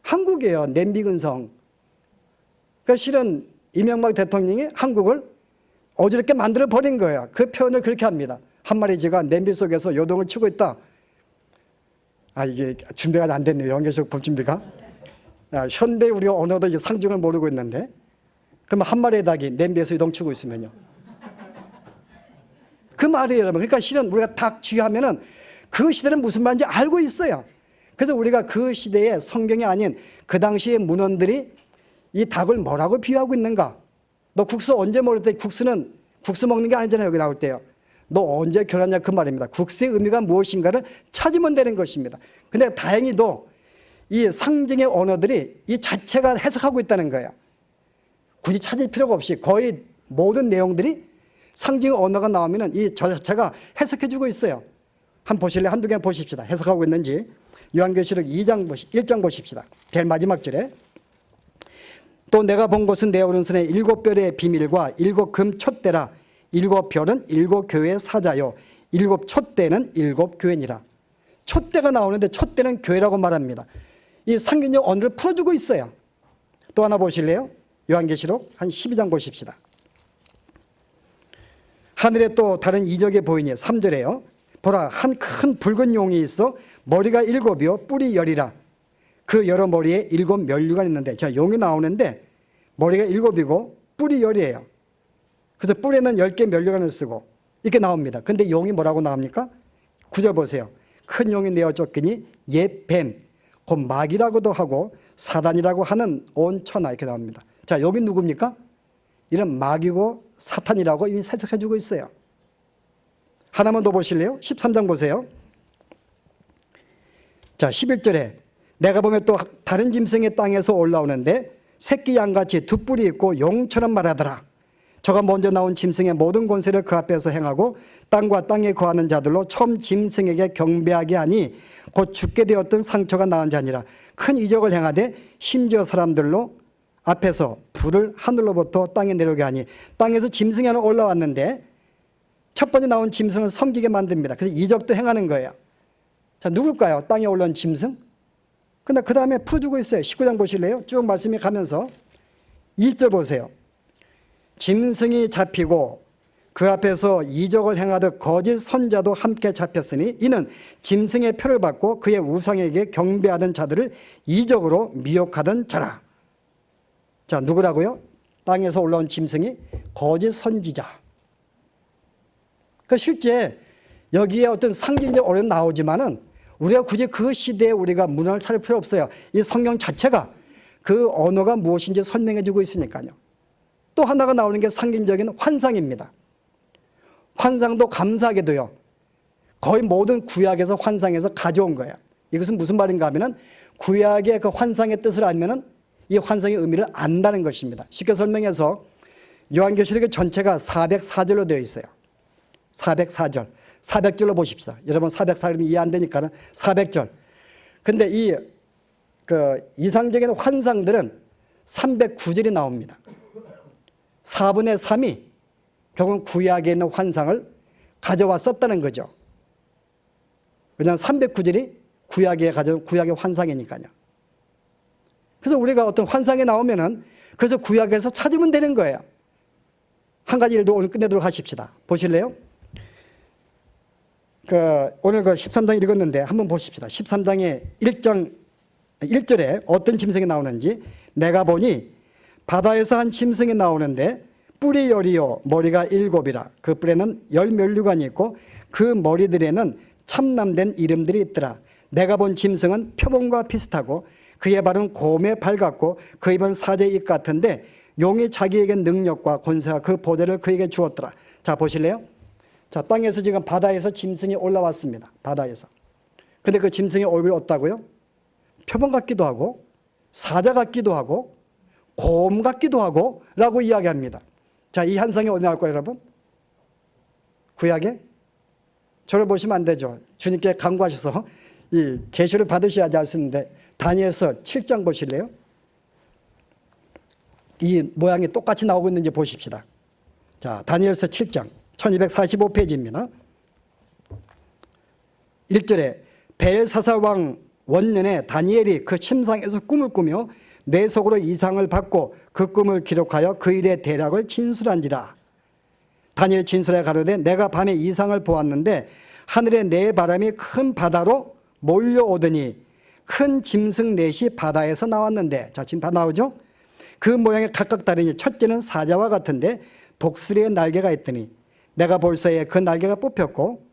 한국이에요. 냄비 근성. 그러니까 실은 이명박 대통령이 한국을 어지럽게 만들어 버린 거예요. 그 표현을 그렇게 합니다. 한 마리 쥐가 냄비 속에서 요동을 치고 있다. 이게 준비가 안 됐네요. 요한계시록 볼 준비가. 현대 우리 언어도 이게 상징을 모르고 있는데, 그러면 한 마리의 닭이 냄비에서 요동치고 있으면요. 그 말이에요, 여러분. 그러니까 실은 우리가 닭 쥐하면은 그 시대는 무슨 말인지 알고 있어요. 그래서 우리가 그 시대의 성경이 아닌 그 당시의 문헌들이 이 닭을 뭐라고 비유하고 있는가? 너 국수 언제 먹을 때 국수 먹는 게 아니잖아요. 여기 나올 때요. 너 언제 결혼하냐 그 말입니다. 국수의 의미가 무엇인가를 찾으면 되는 것입니다. 근데 다행히도 이 상징의 언어들이 이 자체가 해석하고 있다는 거예요. 굳이 찾을 필요가 없이 거의 모든 내용들이 상징의 언어가 나오면 이 저 자체가 해석해주고 있어요. 한번 보실래요? 한두 개 보십시다. 해석하고 있는지. 요한계시록 1장 보십시다. 제일 마지막 절에. 또 내가 본 것은 내 오른손에 7별의 비밀과 7금 촛대라. 7별은 7교회의 사자요 7촛대는 7교회니라. 촛대가 나오는데 촛대는 교회라고 말합니다. 이 상징적 언어를 풀어주고 있어요. 또 하나 보실래요? 요한계시록 한 12장 보십시다. 하늘에 또 다른 이적이 보이니 3절에요. 보라 한 큰 붉은 용이 있어 머리가 7이요 뿔이 10이라. 그 여러 머리에 7 면류가 있는데, 자 용이 나오는데 머리가 7이고 뿔이 10이에요. 그래서 뿔에는 10개 면류관을 쓰고 이렇게 나옵니다. 근데 용이 뭐라고 나옵니까? 9절 보세요. 큰 용이 내어 쫓기니 옛 뱀, 곧 마귀라고도 하고 사단이라고 하는 온 천하 이렇게 나옵니다. 자, 여기 누굽니까? 이런 마귀고 사탄이라고 이미 해석해주고 있어요. 하나만 더 보실래요? 13장 보세요. 자, 11절에 내가 보면 또 다른 짐승이 땅에서 올라오는데 새끼 양같이 두 뿔이 있고 용처럼 말하더라. 저가 먼저 나온 짐승의 모든 권세를 그 앞에서 행하고 땅과 땅에 거하는 자들로 처음 짐승에게 경배하게 하니 곧 죽게 되었던 상처가 나은 자니라. 큰 이적을 행하되 심지어 사람들로 앞에서 불을 하늘로부터 땅에 내려오게 하니, 땅에서 짐승이 하나 올라왔는데 첫 번째 나온 짐승을 섬기게 만듭니다. 그래서 이적도 행하는 거예요. 자, 누굴까요? 땅에 올라온 짐승? 근데 그 다음에 풀어주고 있어요. 19장 보실래요? 쭉 말씀이 가면서 1절 보세요. 짐승이 잡히고 그 앞에서 이적을 행하듯 거짓 선자도 함께 잡혔으니 이는 짐승의 표를 받고 그의 우상에게 경배하던 자들을 이적으로 미혹하던 자라. 자, 누구라고요? 땅에서 올라온 짐승이 거짓 선지자. 그 실제 여기에 어떤 상징적 어려움 나오지만은 우리가 굳이 그 시대에 우리가 문헌을 찾을 필요 없어요. 이 성경 자체가 그 언어가 무엇인지 설명해 주고 있으니까요. 또 하나가 나오는 게 상징적인 환상입니다. 환상도 감사하게도요, 거의 모든 구약에서 환상에서 가져온 거예요. 이것은 무슨 말인가 하면은 구약의 그 환상의 뜻을 알면은 이 환상의 의미를 안다는 것입니다. 쉽게 설명해서 요한계시록 전체가 404절로 되어 있어요. 404절. 400절로 보십시다. 여러분 404절이면 이해 안 되니까는 400절. 근데 이 이상적인 환상들은 309절이 나옵니다. 4분의 3이 결국은 구약에 있는 환상을 가져와 썼다는 거죠. 왜냐하면 309절이 구약에 가져온 구약의 환상이니까요. 그래서 우리가 어떤 환상이 나오면은 그래서 구약에서 찾으면 되는 거예요. 한 가지 일도 오늘 끝내도록 하십시다. 보실래요? 오늘 13장 읽었는데 한번 보십시다. 13장의 1절에 어떤 짐승이 나오는지. 내가 보니 바다에서 한 짐승이 나오는데 뿔이 10이요 머리가 7이라. 그 뿔에는 10면류관이 있고 그 머리들에는 참남된 이름들이 있더라. 내가 본 짐승은 표범과 비슷하고 그의 발은 곰의 발 같고 그 입은 사자의 입 같은데 용이 자기에게 능력과 권세와 그 보좌를 그에게 주었더라. 자, 보실래요? 자, 땅에서 지금 바다에서 짐승이 올라왔습니다. 바다에서. 근데 그 짐승의 얼굴이 어떻다고요? 표범 같기도 하고 사자 같기도 하고 곰 같기도 하고 라고 이야기합니다. 자, 이 현상이 어디 나올까요, 여러분? 구약에? 저를 보시면 안 되죠. 주님께 간구하셔서 이 계시를 받으셔야지 알 수 있는데 다니엘서 7장 보실래요? 이 모양이 똑같이 나오고 있는지 보십시다. 자, 다니엘서 7장 1245페이지입니다. 1절에 벨사살 왕 원년에 다니엘이 그 침상에서 꿈을 꾸며 내 속으로 이상을 받고 그 꿈을 기록하여 그 일의 대략을 진술한지라. 다니엘 진술에 가로되 내가 밤에 이상을 보았는데 하늘에 내 바람이 큰 바다로 몰려오더니 큰 짐승 넷이 바다에서 나왔는데, 자, 지금 다 나오죠? 그 모양이 각각 다르니 첫째는 사자와 같은데 독수리의 날개가 있더니 내가 볼 새에 그 날개가 뽑혔고,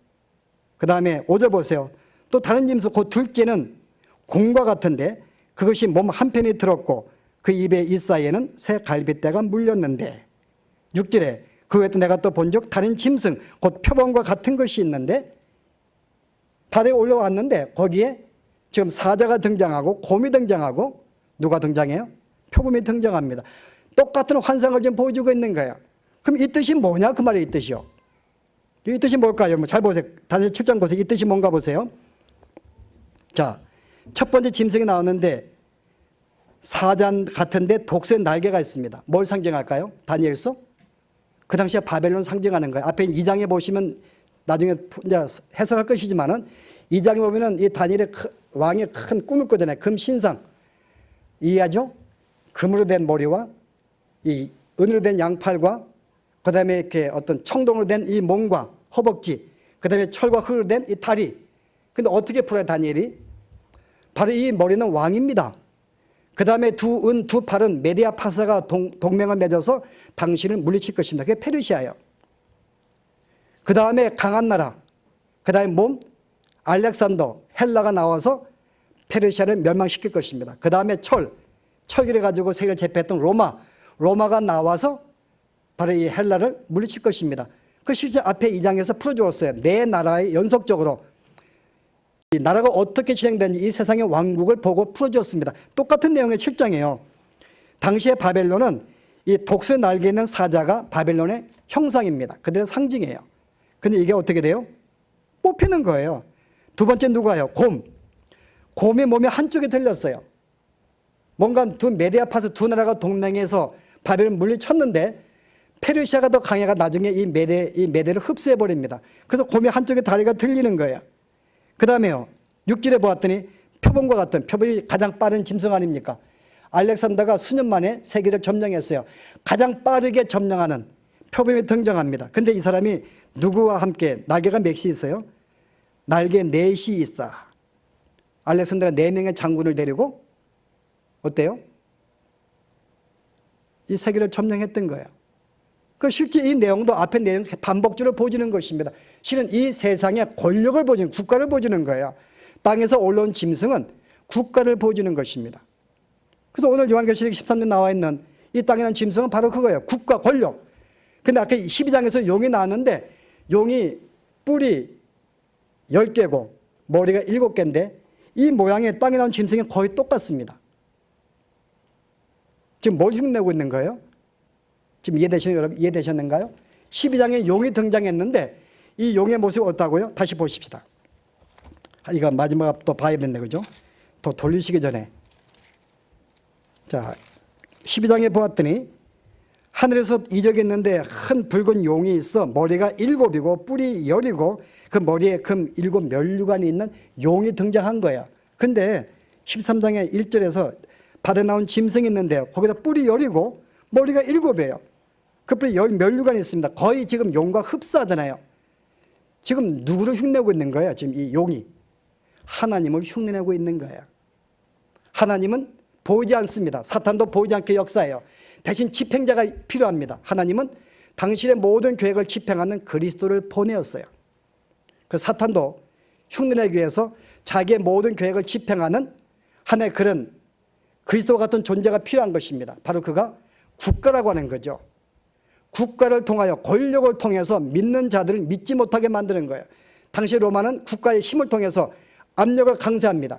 그 다음에 5절 보세요. 또 다른 짐승 그 둘째는 공과 같은데 그것이 몸 한편이 들었고 그 입의 이 사이에는 새 갈빗대가 물렸는데, 6절에 그 외에 내가 또 본 적 다른 짐승 곧 표범과 같은 것이 있는데 바다에 올라왔는데 거기에 지금 사자가 등장하고 곰이 등장하고 누가 등장해요? 표범이 등장합니다. 똑같은 환상을 지금 보여주고 있는 거예요. 그럼 이 뜻이 뭐냐? 그 말이 이 뜻이요. 이 뜻이 뭘까요? 여러분 잘 보세요. 다니엘 7장 보세요. 이 뜻이 뭔가 보세요. 자, 첫 번째 짐승이 나오는데 사자 같은데 독수리의 날개가 있습니다. 뭘 상징할까요? 다니엘서? 그 당시에 바벨론 상징하는 거예요. 앞에 2장에 보시면 나중에 이제 해석할 것이지만은 2장에 보면은 이 다니엘의 왕의 큰 꿈을 꾸잖아요. 금 신상. 이해하죠? 금으로 된 머리와 이 은으로 된 양팔과 그 다음에 이렇게 어떤 청동으로 된 이 몸과 허벅지, 그 다음에 철과 흙으로 된 이 다리. 근데 어떻게 풀어요, 다니엘이? 바로 이 머리는 왕입니다. 그 다음에 두 팔은 메디아 파사가 동맹을 맺어서 당신을 물리칠 것입니다. 그게 페르시아예요. 그 다음에 강한 나라, 그 다음에 알렉산더, 헬라가 나와서 페르시아를 멸망시킬 것입니다. 그 다음에 철기를 가지고 세계를 제패했던 로마가 나와서 바로 이 헬라를 물리칠 것입니다. 그 실제 앞에 2장에서 풀어주었어요. 네 나라의 연속적으로 이 나라가 어떻게 진행되는지 이 세상의 왕국을 보고 풀어주었습니다. 똑같은 내용의 7장이에요. 당시의 바벨론은 이 독수리 날개 있는 사자가 바벨론의 형상입니다. 그들의 상징이에요. 근데 이게 어떻게 돼요? 뽑히는 거예요. 두 번째 누가요? 곰이 몸에 한쪽에 들렸어요. 뭔가 메디아 파스 두 나라가 동맹해서 바벨론 물리쳤는데 페르시아가 더 강해가 나중에 이 메대를 흡수해버립니다. 그래서 곰이 한쪽에 다리가 들리는 거예요. 그 다음에요. 6절에 보았더니 표범과 같은, 표범이 가장 빠른 짐승 아닙니까? 알렉산더가 수년 만에 세계를 점령했어요. 가장 빠르게 점령하는 표범이 등장합니다. 근데 이 사람이 누구와 함께 날개가 몇이 있어요? 날개 4시 있어. 알렉산더가 4명의 장군을 데리고 어때요? 이 세계를 점령했던 거예요. 그 실제 이 내용도 앞에 내용 반복적으로 보여주는 것입니다. 실은 이 세상의 권력을 보여주는, 국가를 보여주는 거예요. 땅에서 올라온 짐승은 국가를 보여주는 것입니다. 그래서 오늘 요한계시록 13년 나와 있는 이 땅에 난 짐승은 바로 그거예요. 국가, 권력. 근데 아까 12장에서 용이 나왔는데 용이 뿔이 10개고 머리가 7개인데 이 모양의 땅에 나온 짐승이 거의 똑같습니다. 지금 뭘 흉내내고 있는 거예요? 지금 이해되셨는가요? 12장에 용이 등장했는데 이 용의 모습이 어떻다고요? 다시 보십시다. 이거 마지막 또 봐야 되는데, 그죠? 더 돌리시기 전에. 자, 12장에 보았더니 하늘에서 이적이 있는데 큰 붉은 용이 있어 머리가 7이고 뿔이 10이고 그 머리에 금 7 면류관이 있는 용이 등장한 거야. 근데 13장의 1절에서 바다에 나온 짐승이 있는데 거기다 뿔이 10이고 머리가 7이에요. 그 뿔에 면류관이 있습니다. 거의 지금 용과 흡사하잖아요. 지금 누구를 흉내내고 있는 거예요? 지금 이 용이. 하나님을 흉내내고 있는 거예요. 하나님은 보이지 않습니다. 사탄도 보이지 않게 역사해요. 대신 집행자가 필요합니다. 하나님은 당신의 모든 계획을 집행하는 그리스도를 보내었어요. 그 사탄도 흉내내기 위해서 자기의 모든 계획을 집행하는 하나의 그런 그리스도 같은 존재가 필요한 것입니다. 바로 그가 국가라고 하는 거죠. 국가를 통하여 권력을 통해서 믿는 자들을 믿지 못하게 만드는 거예요. 당시 로마는 국가의 힘을 통해서 압력을 강제합니다.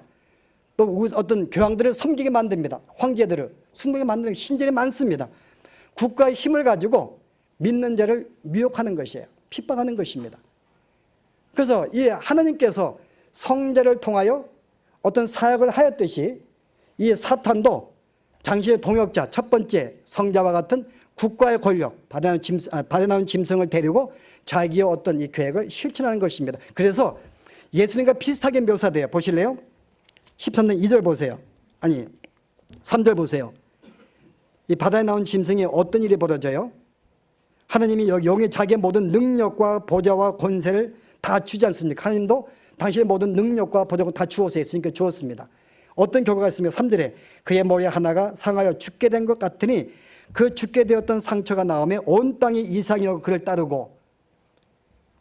또 어떤 교황들을 섬기게 만듭니다. 황제들을 숨기게 만드는 신들이 많습니다. 국가의 힘을 가지고 믿는 자를 미혹하는 것이에요. 핍박하는 것입니다. 그래서 이 하나님께서 성자를 통하여 어떤 사역을 하였듯이 이 사탄도 당시의 동역자, 첫 번째 성자와 같은 국가의 권력, 바다에 나온 짐승을 데리고 자기의 어떤 이 계획을 실천하는 것입니다. 그래서 예수님과 비슷하게 묘사돼요. 보실래요? 13장 2절 보세요. 아니 3절 보세요. 이 바다에 나온 짐승이 어떤 일이 벌어져요? 하나님이 용이 자기의 모든 능력과 보좌와 권세를 다 주지 않습니까? 하나님도 당신의 모든 능력과 보좌가 다 주어서 했으니까 주었습니다. 어떤 결과가 있습니까? 3절에 그의 머리 하나가 상하여 죽게 된 것 같으니 그 죽게 되었던 상처가 나오며 온 땅이 이상하여 그를 따르고,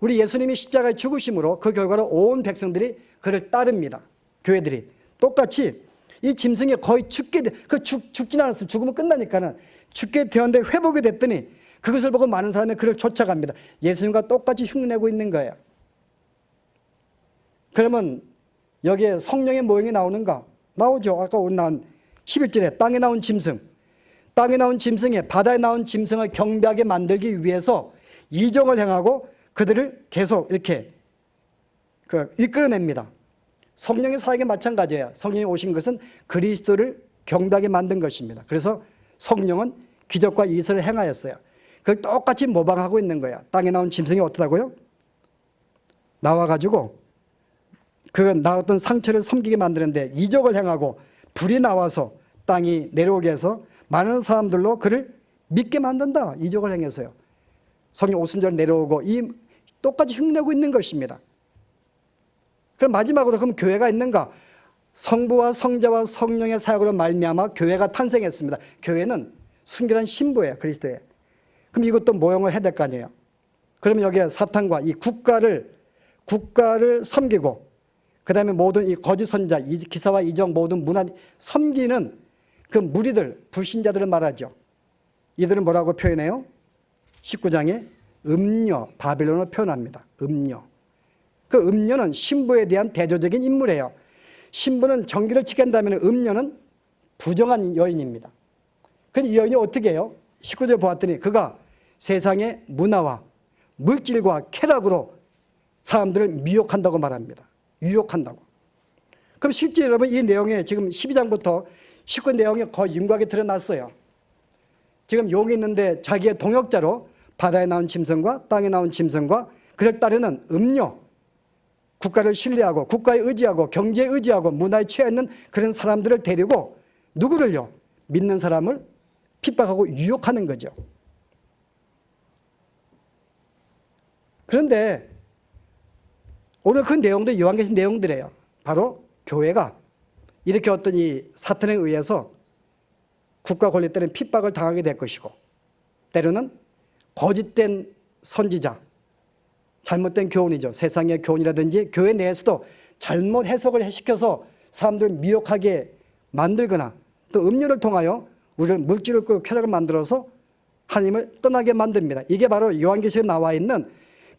우리 예수님이 십자가에 죽으심으로 그 결과로 온 백성들이 그를 따릅니다. 교회들이 똑같이 이 짐승이 거의 죽진 않았어요. 죽으면 끝나니까는 죽게 되었는데 회복이 됐더니 그것을 보고 많은 사람이 그를 쫓아갑니다. 예수님과 똑같이 흉내내고 있는 거예요. 그러면 여기에 성령의 모형이 나오는가? 나오죠. 아까 오늘 나온 11절에 땅에 나온 짐승. 땅에 나온 짐승에 바다에 나온 짐승을 경배하게 만들기 위해서 이정을 행하고 그들을 계속 이렇게 이끌어냅니다. 성령의 사역이 마찬가지예요. 성령이 오신 것은 그리스도를 경배하게 만든 것입니다. 그래서 성령은 기적과 이설을 행하였어요. 그걸 똑같이 모방하고 있는 거야. 땅에 나온 짐승이 어떠다고요? 나와가지고 그 나왔던 상처를 섬기게 만드는데 이적을 행하고 불이 나와서 땅이 내려오게 해서 많은 사람들로 그를 믿게 만든다. 이적을 행해서요. 성령 오순절 내려오고 똑같이 흉내내고 있는 것입니다. 그럼 마지막으로 그럼 교회가 있는가? 성부와 성자와 성령의 사역으로 말미암아 교회가 탄생했습니다. 교회는 순결한 신부예요, 그리스도의. 그럼 이것도 모형을 해야 될 거 아니에요. 그러면 여기에 사탄과 이 국가를 섬기고, 그 다음에 모든 이 거짓 선자, 이 기사와 이적 모든 문화 섬기는 그 무리들, 불신자들을 말하죠. 이들은 뭐라고 표현해요? 19장에 음녀, 바빌론을 표현합니다. 음녀. 그 음녀는 신부에 대한 대조적인 인물이에요. 신부는 정기를 지킨다면 음녀는 부정한 여인입니다. 근데 이 여인이 어떻게 해요? 19절 보았더니 그가 세상의 문화와 물질과 쾌락으로 사람들을 미혹한다고 말합니다. 유혹한다고. 그럼 실제 여러분 이 내용에 지금 12장부터 19 내용이 거의 윤곽에 드러났어요. 지금 용이 있는데 자기의 동역자로 바다에 나온 짐승과 땅에 나온 짐승과 그를 따르는 음녀, 국가를 신뢰하고 국가에 의지하고 경제에 의지하고 문화에 취해 있는 그런 사람들을 데리고 누구를요? 믿는 사람을 핍박하고 유혹하는 거죠. 그런데 오늘 그 내용도 요한계시록 내용들이에요. 바로 교회가 이렇게 어떤 이 사탄에 의해서 국가 권리 때는 핍박을 당하게 될 것이고, 때로는 거짓된 선지자, 잘못된 교훈이죠. 세상의 교훈이라든지 교회 내에서도 잘못 해석을 시켜서 사람들을 미혹하게 만들거나 또 음료를 통하여 우리를 물질을 끌고 쾌락을 만들어서 하나님을 떠나게 만듭니다. 이게 바로 요한계시록에 나와 있는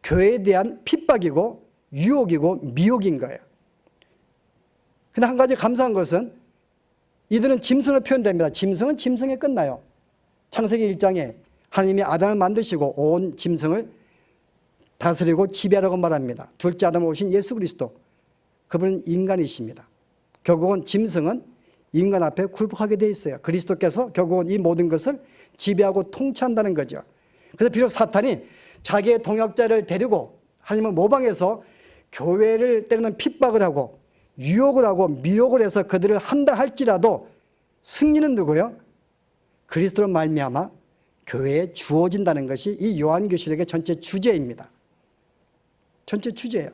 교회에 대한 핍박이고 유혹이고 미혹인 거예요. 근데 한 가지 감사한 것은 이들은 짐승으로 표현됩니다. 짐승은 짐승에 끝나요. 창세기 1장에 하나님이 아담을 만드시고 온 짐승을 다스리고 지배하라고 말합니다. 둘째 아담으로 오신 예수 그리스도, 그분은 인간이십니다. 결국은 짐승은 인간 앞에 굴복하게 돼 있어요. 그리스도께서 결국은 이 모든 것을 지배하고 통치한다는 거죠. 그래서 비록 사탄이 자기의 동역자를 데리고 하나님을 모방해서 교회를 때로는 핍박을 하고 유혹을 하고 미혹을 해서 그들을 한다 할지라도 승리는 누구요? 그리스도로 말미암아 교회에 주어진다는 것이 이 요한계시록의 전체 주제입니다. 전체 주제예요.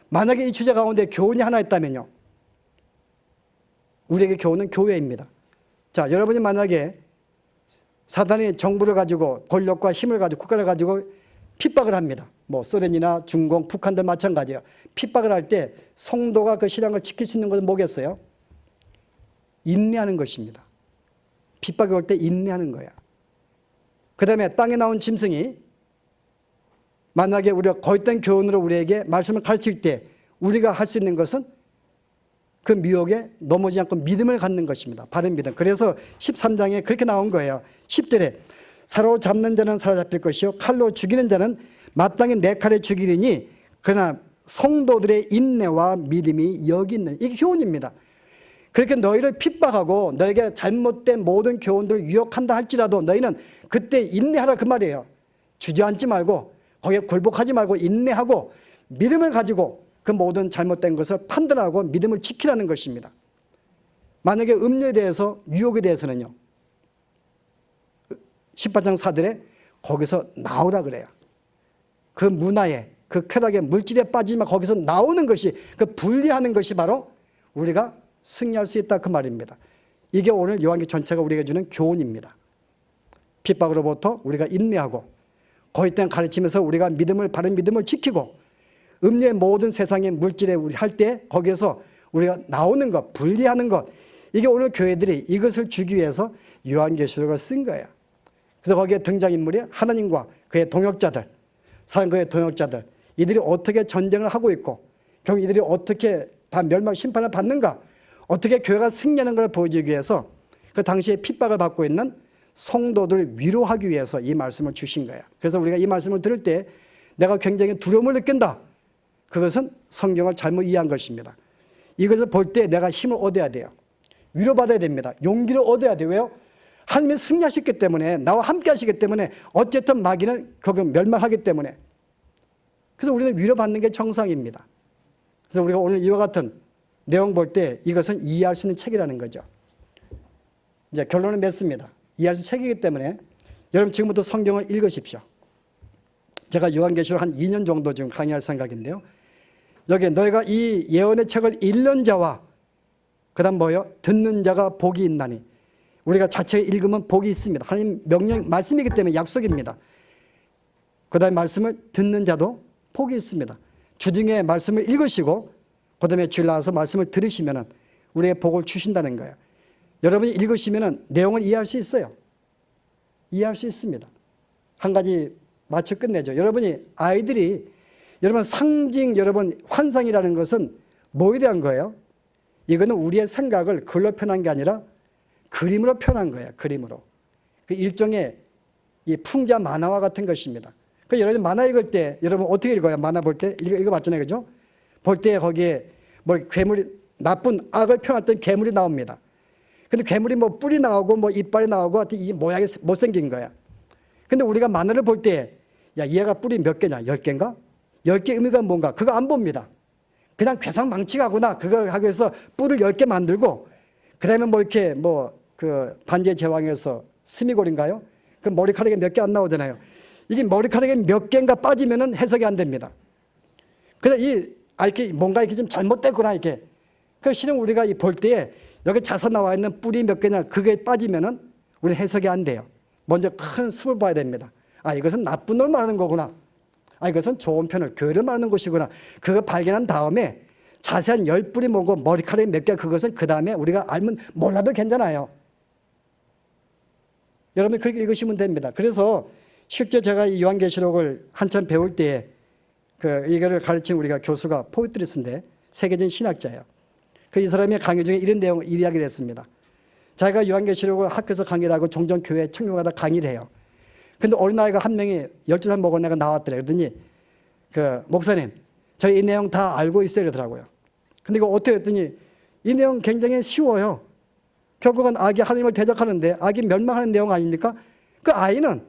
만약에 이 주제 가운데 교훈이 하나 있다면요, 우리에게 교훈은 교회입니다. 자, 여러분이 만약에 사탄이 정부를 가지고 권력과 힘을 가지고 국가를 가지고 핍박을 합니다. 뭐 소련이나 중공, 북한들 마찬가지예요. 핍박을 할 때 성도가 그 신앙을 지킬 수 있는 것은 뭐겠어요? 인내하는 것입니다. 핍박이 올 때 인내하는 거야. 그 다음에 땅에 나온 짐승이 만약에 우리가 거짓된 교훈으로 우리에게 말씀을 가르칠 때 우리가 할 수 있는 것은 그 미혹에 넘어지지 않고 믿음을 갖는 것입니다. 바른 믿음. 그래서 13장에 그렇게 나온 거예요. 10절에 사로잡는 자는 사로잡힐 것이요 칼로 죽이는 자는 마땅히 내 칼에 죽이리니 그러나 성도들의 인내와 믿음이 여기 있는, 이게 교훈입니다. 그렇게 너희를 핍박하고 너에게 잘못된 모든 교훈들을 유혹한다 할지라도 너희는 그때 인내하라 그 말이에요. 주저앉지 말고 거기에 굴복하지 말고 인내하고 믿음을 가지고 그 모든 잘못된 것을 판단하고 믿음을 지키라는 것입니다. 만약에 음료에 대해서 유혹에 대해서는요, 18장 4절에 거기서 나오라 그래요. 그 문화에 그 쾌락의 물질에 빠지면 거기서 나오는 것이, 그 분리하는 것이 바로 우리가 승리할 수 있다 그 말입니다. 이게 오늘 요한계시록 전체가 우리에게 주는 교훈입니다. 핍박으로부터 우리가 인내하고 거짓된 가르치면서 우리가 믿음을, 바른 믿음을 지키고 음료의 모든 세상의 물질에 우리 할 때 거기에서 우리가 나오는 것, 분리하는 것, 이게 오늘 교회들이 이것을 주기 위해서 요한계시록을 쓴 거예요. 그래서 거기에 등장인물이 하나님과 그의 동역자들, 사람과의 동역자들, 이들이 어떻게 전쟁을 하고 있고 결국 이들이 어떻게 다 멸망 심판을 받는가, 어떻게 교회가 승리하는 걸 보여주기 위해서 그 당시에 핍박을 받고 있는 성도들을 위로하기 위해서 이 말씀을 주신 거예요. 그래서 우리가 이 말씀을 들을 때 내가 굉장히 두려움을 느낀다, 그것은 성경을 잘못 이해한 것입니다. 이것을 볼 때 내가 힘을 얻어야 돼요. 위로받아야 됩니다. 용기를 얻어야 돼요. 왜요? 하나님이 승리하셨기 때문에, 나와 함께 하시기 때문에, 어쨌든 마귀는 거기 멸망하기 때문에. 그래서 우리는 위로받는 게 정상입니다. 그래서 우리가 오늘 이와 같은 내용 볼 때 이것은 이해할 수 있는 책이라는 거죠. 이제 결론을 맺습니다. 이해할 수 있는 책이기 때문에 여러분 지금부터 성경을 읽으십시오. 제가 요한계시록 한 2년 정도 지금 강의할 생각인데요. 여기 너희가 이 예언의 책을 읽는 자와 그다음 뭐요? 듣는 자가 복이 있나니. 우리가 자체에 읽으면 복이 있습니다. 하나님 명령 말씀이기 때문에 약속입니다. 그다음에 말씀을 듣는 자도 복이 있습니다. 주중에 말씀을 읽으시고 그다음에 주일 나와서 말씀을 들으시면은 우리의 복을 주신다는 거예요. 여러분이 읽으시면은 내용을 이해할 수 있어요. 이해할 수 있습니다. 한 가지 맞춰 끝내죠. 여러분이 아이들이 여러분 상징, 여러분 환상이라는 것은 뭐에 대한 거예요? 이거는 우리의 생각을 글로 표현한 게 아니라 그림으로 표현한 거예요. 그림으로. 그 일종의 이 풍자 만화와 같은 것입니다. 그 여러분 만화 읽을 때 여러분 어떻게 읽어요? 만화 볼 때 읽어봤잖아요, 그죠? 볼 때 거기에 뭐 괴물이 나쁜 악을 표현했던 괴물이 나옵니다. 근데 괴물이 뭐 뿔이 나오고 뭐 이빨이 나오고 이 모양이 못생긴 거야. 근데 우리가 만화를 볼 때 야, 얘가 뿔이 몇 개냐? 10개인가? 10개 의미가 뭔가? 그거 안 봅니다. 그냥 괴상망측하구나. 그거 하기 위해서 뿔을 10개 만들고 그 다음에 뭐 이렇게 뭐 그 반지의 제왕에서 스미골인가요? 그 머리카락이 몇 개 안 나오잖아요. 이게 머리카락이 몇 개인가 빠지면은 해석이 안 됩니다. 그래서 이렇게 뭔가 이렇게 좀 잘못됐구나 이렇게. 그 실은 우리가 볼 때에 여기 자서 나와 있는 뿔이 몇 개냐 그게 빠지면은 우리 해석이 안 돼요. 먼저 큰 숲을 봐야 됩니다. 아, 이것은 나쁜 놈을 말하는 거구나. 아, 이것은 좋은 편을 교회를 말하는 것이구나. 그거 발견한 다음에 자세한 10뿔이 뭐고 머리카락이 몇 개 그것은 그 다음에 우리가 알면 몰라도 괜찮아요. 여러분이 그렇게 읽으시면 됩니다. 그래서 실제 제가 이 요한계시록을 한참 배울 때에 이거를 가르친 우리가 교수가 포이트리스인데 세계적인 신학자예요. 이 사람의 강의 중에 이런 내용을 이야기를 했습니다. 자기가 요한계시록을 학교에서 강의를 하고 종종 교회에 청년마다 강의를 해요. 근데 어린아이가 한 명이 12살 먹은 애가 나왔더래. 그러더니 목사님, 저 이 내용 다 알고 있어요. 그러더라고요. 근데 이거 어떻게 했더니 이 내용 굉장히 쉬워요. 결국은 악이 하나님을 대적하는데 악이 멸망하는 내용 아닙니까? 그 아이는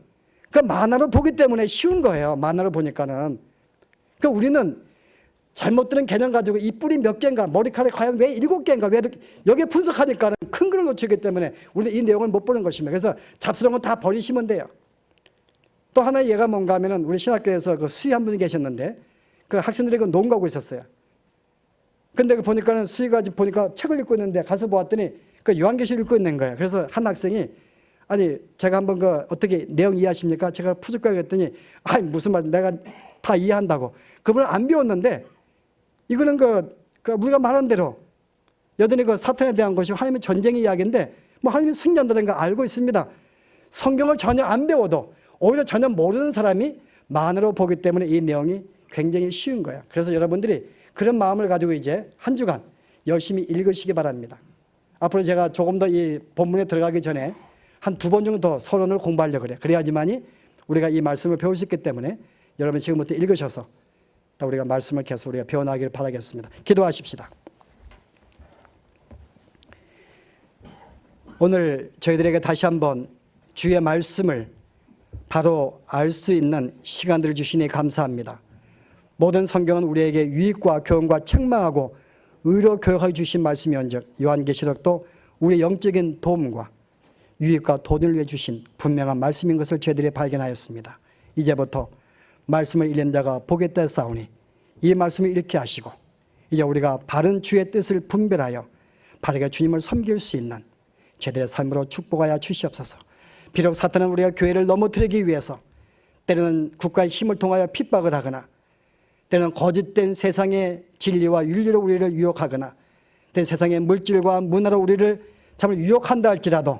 그 만화로 보기 때문에 쉬운 거예요. 만화로 보니까는. 우리는 잘못 들은 개념 가지고 이 뿔이 몇 개인가, 머리카락이 과연 왜 7개인가, 왜 여기에 분석하니까 큰 글을 놓치기 때문에 우리는 이 내용을 못 보는 것입니다. 그래서 잡스러운 건 다 버리시면 돼요. 또 하나의 예가 뭔가 하면은 우리 신학교에서 그 수희 한 분이 계셨는데 그 학생들이 그 농구하고 있었어요. 근데 보니까는 수희가 보니까 책을 읽고 있는데 가서 보았더니 그 요한계시록 읽고 있는 거예요. 그래서 한 학생이 아니 제가 한번 어떻게 내용 이해하십니까? 제가 푸줄까 그랬더니 아니 무슨 말 내가 다 이해한다고. 그분은 안 배웠는데 이거는 우리가 말한 대로 여전히 사탄에 대한 것이 하나님의 전쟁의 이야기인데 뭐 하나님이 승리한다는 걸 알고 있습니다. 성경을 전혀 안 배워도 오히려 전혀 모르는 사람이 만으로 보기 때문에 이 내용이 굉장히 쉬운 거예요. 그래서 여러분들이 그런 마음을 가지고 이제 한 주간 열심히 읽으시기 바랍니다. 앞으로 제가 조금 더 이 본문에 들어가기 전에 한 2번 정도 더 서론을 공부하려고 그래요. 그래야지만이 우리가 이 말씀을 배울 수 있기 때문에 여러분 지금부터 읽으셔서 우리가 말씀을 계속 우리가 배워나가기를 바라겠습니다. 기도하십시다. 오늘 저희들에게 다시 한번 주의 말씀을 바로 알 수 있는 시간들을 주시니 감사합니다. 모든 성경은 우리에게 유익과 교훈과 책망하고 의로 교육하여 주신 말씀이온즉 요한계시록도 우리의 영적인 도움과 유익과 도전을 위해 주신 분명한 말씀인 것을 저희들이 발견하였습니다. 이제부터 말씀을 읽는 자가 보겠다 싸우니 이 말씀을 읽게 하시고 이제 우리가 바른 주의 뜻을 분별하여 바르게 주님을 섬길 수 있는 저희들의 삶으로 축복하여 주시옵소서. 비록 사탄은 우리가 교회를 넘어뜨리기 위해서 때로는 국가의 힘을 통하여 핍박을 하거나 때로는 거짓된 세상의 진리와 윤리로 우리를 유혹하거나 때로는 세상의 물질과 문화로 우리를 참 유혹한다 할지라도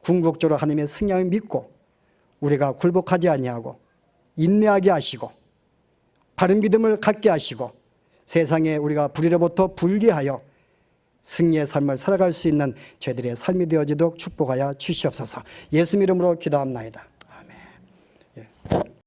궁극적으로 하나님의 승리함을 믿고 우리가 굴복하지 아니하고 인내하게 하시고 바른 믿음을 갖게 하시고 세상에 우리가 불의로부터 분리하여 승리의 삶을 살아갈 수 있는 저희들의 삶이 되어지도록 축복하여 주시옵소서. 예수 이름으로 기도합나이다.